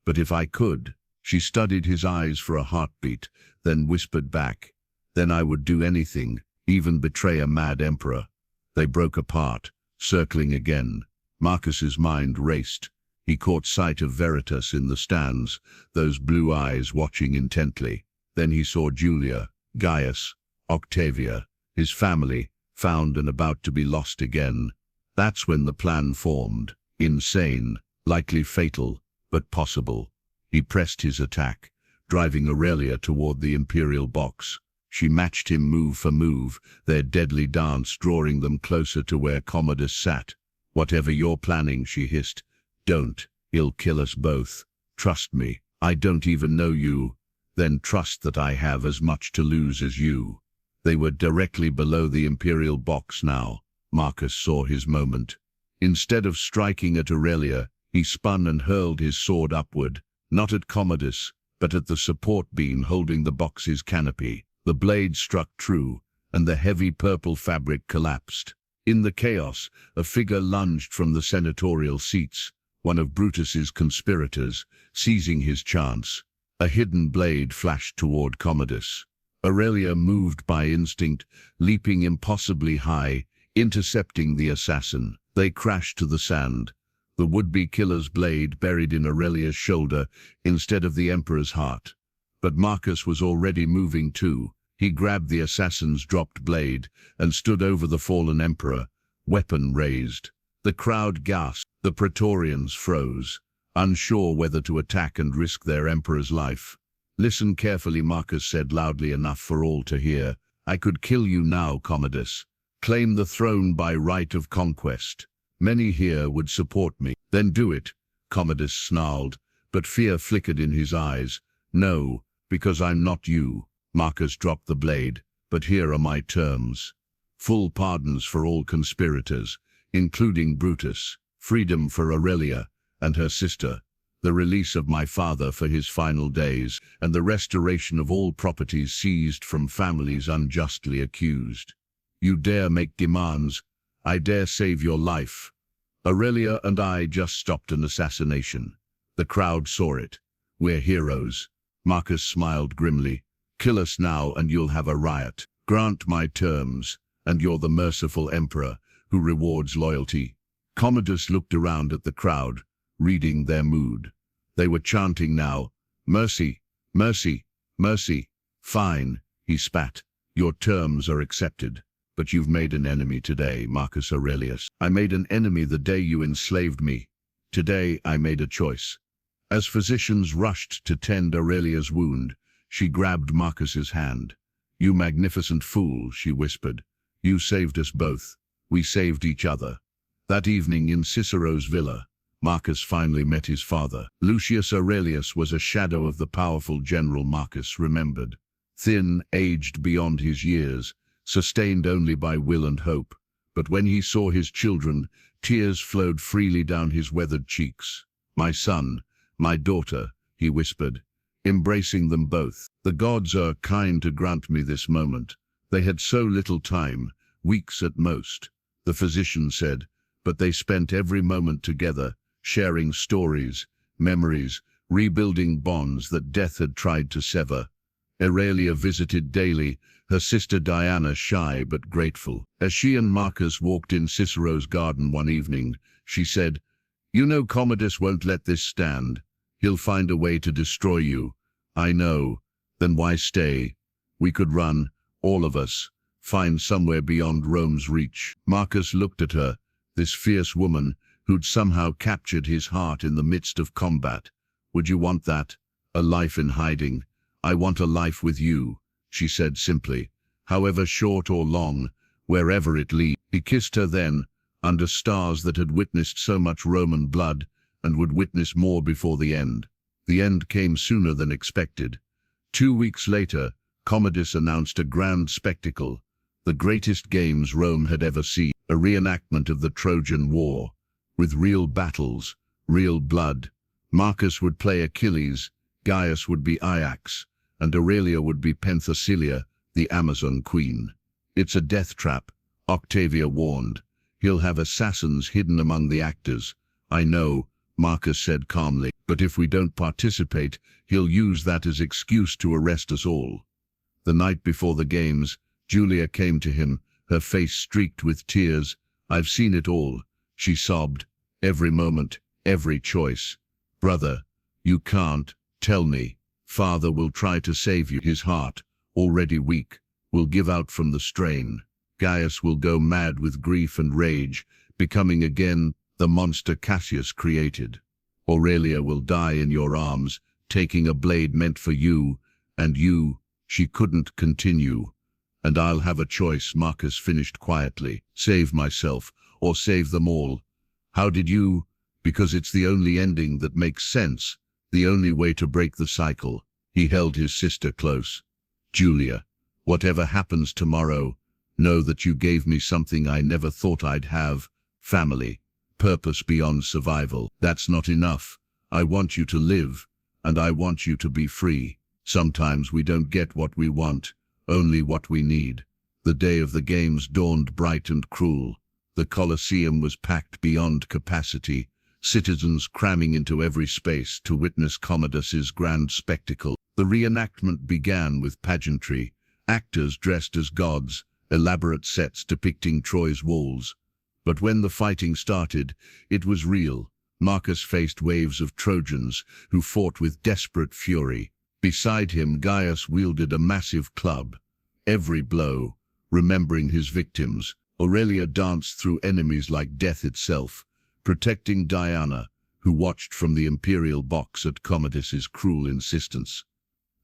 But if I could, she studied his eyes for a heartbeat, then whispered back. Then I would do anything, even betray a mad emperor. They broke apart, circling again. Marcus's mind raced. He caught sight of Veritas in the stands, those blue eyes watching intently. Then he saw Julia, Gaius, Octavia, his family, found and about to be lost again. That's when the plan formed. Insane, likely fatal, but possible. He pressed his attack, driving Aurelia toward the imperial box. She matched him move for move, their deadly dance drawing them closer to where Commodus sat. Whatever you're planning, she hissed. Don't. He'll kill us both. Trust me. I don't even know you. Then trust that I have as much to lose as you. They were directly below the imperial box now. Marcus saw his moment. Instead of striking at Aurelia, he spun and hurled his sword upward, not at Commodus, but at the support beam holding the box's canopy. The blade struck true, and the heavy purple fabric collapsed. In the chaos, a figure lunged from the senatorial seats, one of Brutus's conspirators, seizing his chance. A hidden blade flashed toward Commodus. Aurelia moved by instinct, leaping impossibly high, intercepting the assassin. They crashed to the sand, the would-be killer's blade buried in Aurelia's shoulder instead of the emperor's heart. But Marcus was already moving too. He grabbed the assassin's dropped blade and stood over the fallen emperor, weapon raised. The crowd gasped. The Praetorians froze, unsure whether to attack and risk their emperor's life. Listen carefully, Marcus said loudly enough for all to hear. I could kill you now, Commodus. Claim the throne by right of conquest. Many here would support me. Then do it, Commodus snarled, but fear flickered in his eyes. No, because I'm not you. Marcus dropped the blade, but here are my terms. Full pardons for all conspirators, including Brutus, freedom for Aurelia and her sister, the release of my father for his final days, and the restoration of all properties seized from families unjustly accused. You dare make demands, I dare save your life. Aurelia and I just stopped an assassination. The crowd saw it. We're heroes. Marcus smiled grimly. Kill us now and you'll have a riot. Grant my terms, and you're the merciful emperor who rewards loyalty. Commodus looked around at the crowd, reading their mood. They were chanting now, mercy, mercy, mercy. Fine, he spat. Your terms are accepted. But you've made an enemy today, Marcus Aurelius. I made an enemy the day you enslaved me. Today I made a choice. As physicians rushed to tend Aurelia's wound, she grabbed Marcus's hand. You magnificent fool, she whispered. You saved us both. We saved each other. That evening in Cicero's villa, Marcus finally met his father. Lucius Aurelius was a shadow of the powerful general Marcus remembered. Thin, aged beyond his years, sustained only by will and hope. But when he saw his children, tears flowed freely down his weathered cheeks. My son, my daughter, he whispered, embracing them both. The gods are kind to grant me this moment. They had so little time, weeks at most, the physician said, but they spent every moment together, sharing stories, memories, rebuilding bonds that death had tried to sever. Aurelia visited daily, her sister Diana shy but grateful. As she and Marcus walked in Cicero's garden one evening, she said, You know Commodus won't let this stand. He'll find a way to destroy you. I know. Then why stay? We could run, all of us, find somewhere beyond Rome's reach. Marcus looked at her, this fierce woman who'd somehow captured his heart in the midst of combat. Would you want that? A life in hiding? I want a life with you, she said simply, however short or long, wherever it leads. He kissed her then, under stars that had witnessed so much Roman blood and would witness more before the end. The end came sooner than expected. 2 weeks later, Commodus announced a grand spectacle, the greatest games Rome had ever seen, a reenactment of the Trojan War, with real battles, real blood. Marcus would play Achilles, Gaius would be Ajax, and Aurelia would be Penthesilea, the Amazon queen. It's a death trap, Octavia warned. He'll have assassins hidden among the actors. I know, Marcus said calmly, but if we don't participate, he'll use that as excuse to arrest us all. The night before the games, Julia came to him, her face streaked with tears. I've seen it all, she sobbed. Every moment, every choice. Brother, you can't, tell me. Father will try to save you. His heart, already weak, will give out from the strain. Gaius will go mad with grief and rage, becoming again the monster Cassius created. Aurelia will die in your arms, taking a blade meant for you, and you, she couldn't continue. And I'll have a choice, Marcus finished quietly. Save myself, or save them all. How did you? Because it's the only ending that makes sense, the only way to break the cycle. He held his sister close. Julia, whatever happens tomorrow, know that you gave me something I never thought I'd have, family, purpose beyond survival. That's not enough. I want you to live, and I want you to be free. Sometimes we don't get what we want, only what we need. The day of the games dawned bright and cruel. The Colosseum was packed beyond capacity, citizens cramming into every space to witness Commodus's grand spectacle. The reenactment began with pageantry, actors dressed as gods, elaborate sets depicting Troy's walls. But when the fighting started, it was real. Marcus faced waves of Trojans who fought with desperate fury. Beside him, Gaius wielded a massive club. Every blow, remembering his victims. Aurelia danced through enemies like death itself, protecting Diana, who watched from the imperial box at Commodus's cruel insistence.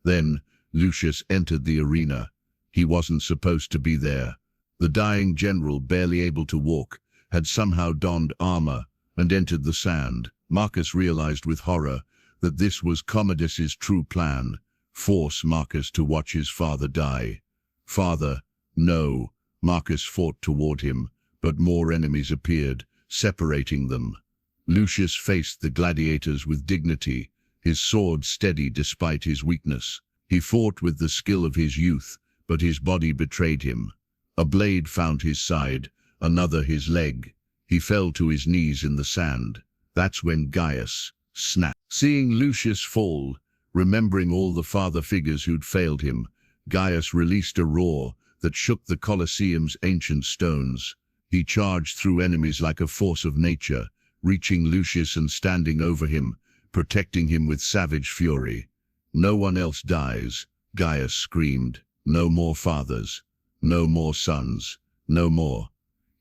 Then, Lucius entered the arena. He wasn't supposed to be there. The dying general, barely able to walk, had somehow donned armor and entered the sand. Marcus realized with horror that this was Commodus's true plan: force Marcus to watch his father die. Father, no. Marcus fought toward him, but more enemies appeared, separating them. Lucius faced the gladiators with dignity, his sword steady despite his weakness. He fought with the skill of his youth, but his body betrayed him. A blade found his side, another his leg. He fell to his knees in the sand. That's when Gaius snapped. Seeing Lucius fall, remembering all the father figures who'd failed him, Gaius released a roar that shook the Colosseum's ancient stones. He charged through enemies like a force of nature, reaching Lucius and standing over him, protecting him with savage fury. No one else dies, Gaius screamed. No more fathers. No more sons. No more.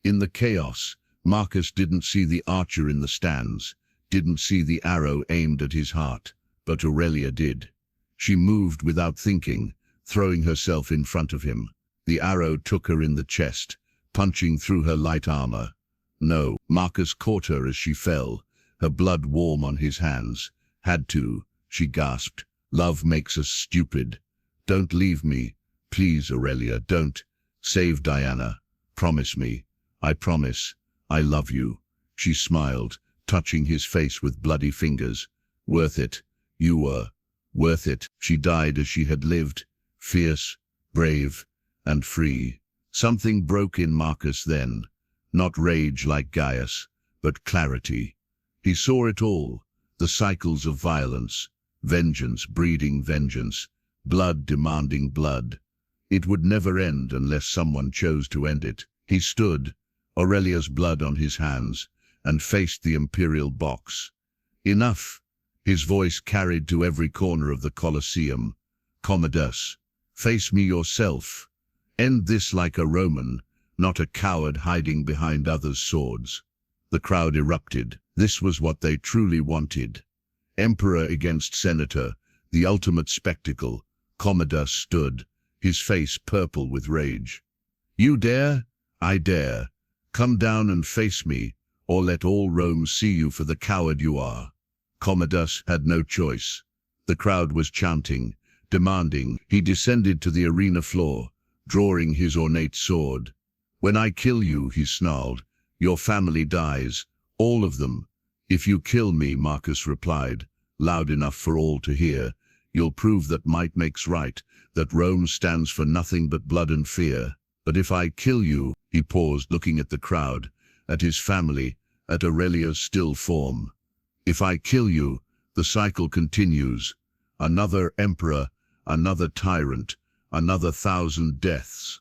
In the chaos, Marcus didn't see the archer in the stands, didn't see the arrow aimed at his heart, but Aurelia did. She moved without thinking, throwing herself in front of him. The arrow took her in the chest, punching through her light armor. No, Marcus caught her as she fell, her blood warm on his hands. Had to, she gasped. Love makes us stupid. Don't leave me. Please, Aurelia, don't. Save Diana. Promise me. I promise. I love you. She smiled, touching his face with bloody fingers. Worth it. You were. Worth it. She died as she had lived. Fierce, brave, and free. Something broke in Marcus then. Not rage like Gaius, but clarity. He saw it all. The cycles of violence. Vengeance breeding vengeance. Blood demanding blood. It would never end unless someone chose to end it. He stood, Aurelia's blood on his hands, and faced the imperial box. Enough. His voice carried to every corner of the Colosseum. Commodus, face me yourself. End this like a Roman, not a coward hiding behind others' swords. The crowd erupted. This was what they truly wanted. Emperor against senator, the ultimate spectacle. Commodus stood, his face purple with rage. You dare? I dare. Come down and face me, or let all Rome see you for the coward you are. Commodus had no choice. The crowd was chanting, demanding. He descended to the arena floor, drawing his ornate sword. When I kill you, he snarled, your family dies, all of them. If you kill me, Marcus replied, loud enough for all to hear, you'll prove that might makes right, that Rome stands for nothing but blood and fear. But if I kill you, he paused, looking at the crowd, at his family, at Aurelia's still form. If I kill you, the cycle continues. Another emperor, another tyrant, another 1,000 deaths.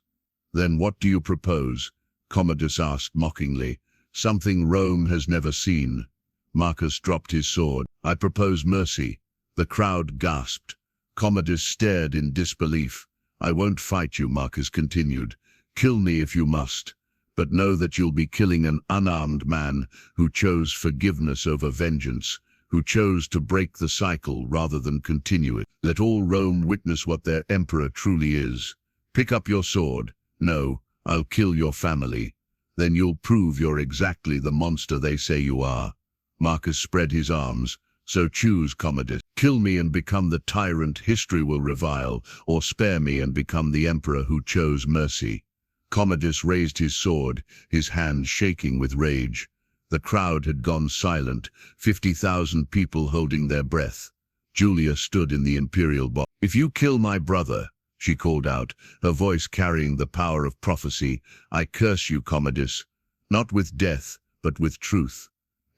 Then what do you propose? Commodus asked mockingly. Something Rome has never seen. Marcus dropped his sword. I propose mercy. The crowd gasped. Commodus stared in disbelief. I won't fight you, Marcus continued. Kill me if you must. But know that you'll be killing an unarmed man who chose forgiveness over vengeance, who chose to break the cycle rather than continue it. Let all Rome witness what their emperor truly is. Pick up your sword. No, I'll kill your family. Then you'll prove you're exactly the monster they say you are. Marcus spread his arms. So choose, Commodus. Kill me and become the tyrant history will revile, or spare me and become the emperor who chose mercy. Commodus raised his sword, his hand shaking with rage. The crowd had gone silent, 50,000 people holding their breath. Julia stood in the imperial box. If you kill my brother, she called out, her voice carrying the power of prophecy, I curse you, Commodus, not with death, but with truth.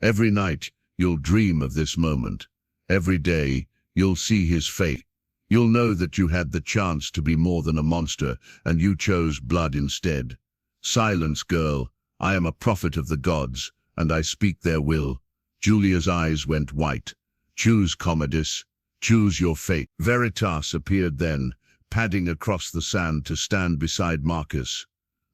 Every night, you'll dream of this moment. Every day, you'll see his fate. You'll know that you had the chance to be more than a monster, and you chose blood instead. Silence, girl. I am a prophet of the gods, and I speak their will. Julia's eyes went white. Choose, Commodus. Choose your fate. Veritas appeared then, padding across the sand to stand beside Marcus.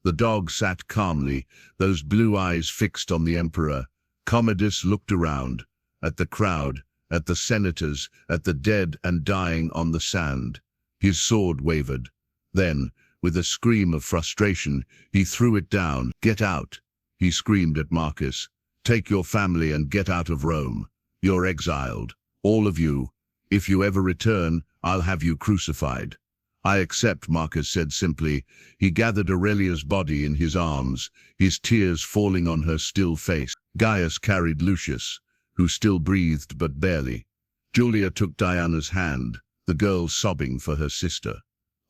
The dog sat calmly, those blue eyes fixed on the emperor. Commodus looked around, at the crowd, at the senators, at the dead and dying on the sand. His sword wavered. Then, With a scream of frustration, he threw it down. "Get out!" he screamed at Marcus. "Take your family and get out of Rome. You're exiled. All of you. If you ever return, I'll have you crucified." "I accept," Marcus said simply. He gathered Aurelia's body in his arms, his tears falling on her still face. Gaius carried Lucius, who still breathed but barely. Julia took Diana's hand, the girl sobbing for her sister.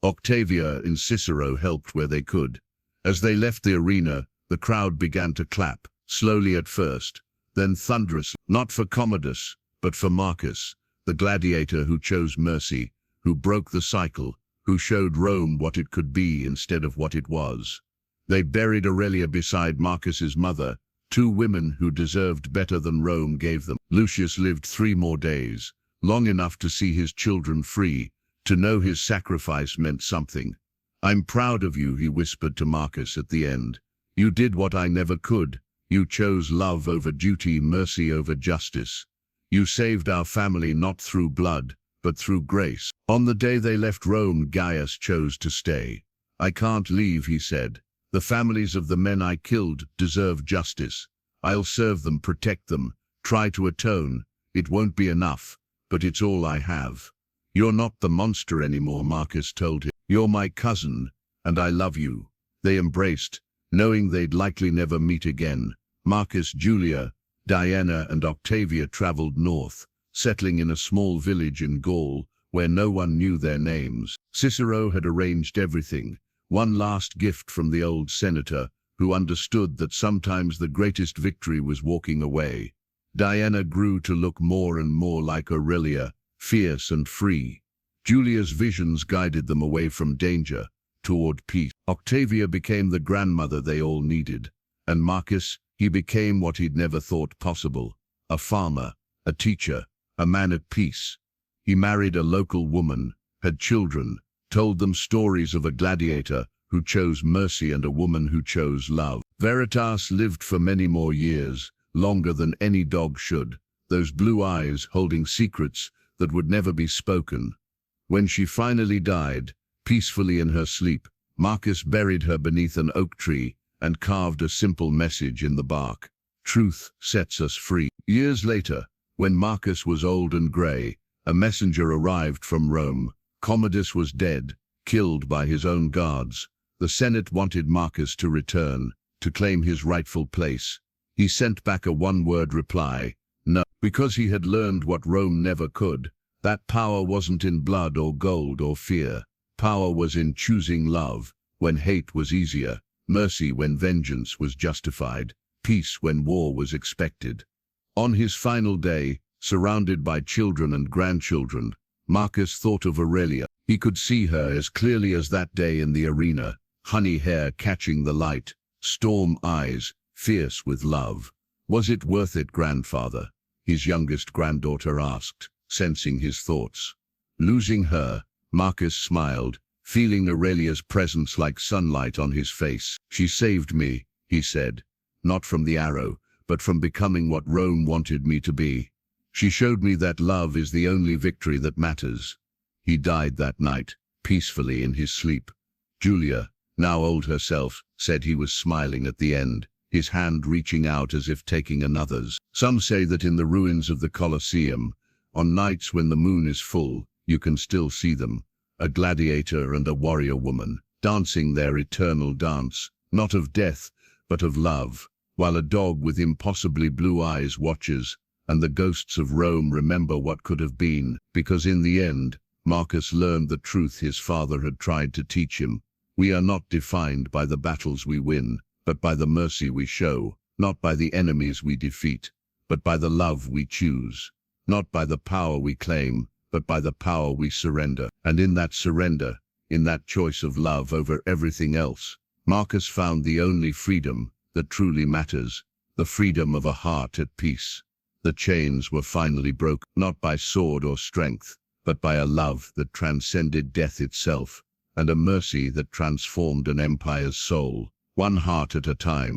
Octavia and Cicero helped where they could. As they left the arena, the crowd began to clap, slowly at first, then thunderously, not for Commodus, but for Marcus, the gladiator who chose mercy, who broke the cycle, who showed Rome what it could be instead of what it was. They buried Aurelia beside Marcus's mother, two women who deserved better than Rome gave them. Lucius lived 3 more days, long enough to see his children free, to know his sacrifice meant something. "I'm proud of you," he whispered to Marcus at the end. "You did what I never could. You chose love over duty, mercy over justice. You saved our family not through blood, but through grace." On the day they left Rome, Gaius chose to stay. "I can't leave," he said. "The families of the men I killed deserve justice. I'll serve them, protect them, try to atone. It won't be enough, but it's all I have." "You're not the monster anymore," Marcus told him. "You're my cousin, and I love you." They embraced, knowing they'd likely never meet again. Marcus, Julia, Diana, and Octavia traveled north, settling in a small village in Gaul where no one knew their names. Cicero had arranged everything, one last gift from the old senator, who understood that sometimes the greatest victory was walking away. Diana grew to look more and more like Aurelia, fierce and free. Julia's visions guided them away from danger, toward peace. Octavia became the grandmother they all needed. And Marcus, he became what he'd never thought possible: a farmer, a teacher, a man at peace. He married a local woman, had children, told them stories of a gladiator who chose mercy and a woman who chose love. Veritas lived for many more years, longer than any dog should, those blue eyes holding secrets that would never be spoken. When she finally died, peacefully in her sleep, Marcus buried her beneath an oak tree and carved a simple message in the bark: "Truth sets us free." Years later, when Marcus was old and grey, a messenger arrived from Rome. Commodus was dead, killed by his own guards. The Senate wanted Marcus to return, to claim his rightful place. He sent back a one-word reply: "No," because he had learned what Rome never could. That power wasn't in blood or gold or fear. Power was in choosing love when hate was easier, mercy when vengeance was justified, peace when war was expected. On his final day, surrounded by children and grandchildren, Marcus thought of Aurelia. He could see her as clearly as that day in the arena, honey hair catching the light, storm eyes, fierce with love. "Was it worth it, grandfather?" his youngest granddaughter asked, sensing his thoughts. Losing her, Marcus smiled, feeling Aurelia's presence like sunlight on his face. "She saved me," he said, "not from the arrow, but from becoming what Rome wanted me to be. She showed me that love is the only victory that matters." He died that night, peacefully in his sleep. Julia, now old herself, said he was smiling at the end, his hand reaching out as if taking another's. Some say that in the ruins of the Colosseum, on nights when the moon is full, you can still see them, a gladiator and a warrior woman, dancing their eternal dance, not of death, but of love, while a dog with impossibly blue eyes watches, and the ghosts of Rome remember what could have been, because in the end, Marcus learned the truth his father had tried to teach him. We are not defined by the battles we win, but by the mercy we show, not by the enemies we defeat, but by the love we choose, not by the power we claim, but by the power we surrender. And in that surrender, in that choice of love over everything else, Marcus found the only freedom that truly matters, the freedom of a heart at peace. The chains were finally broken, not by sword or strength, but by a love that transcended death itself, and a mercy that transformed an empire's soul, one heart at a time.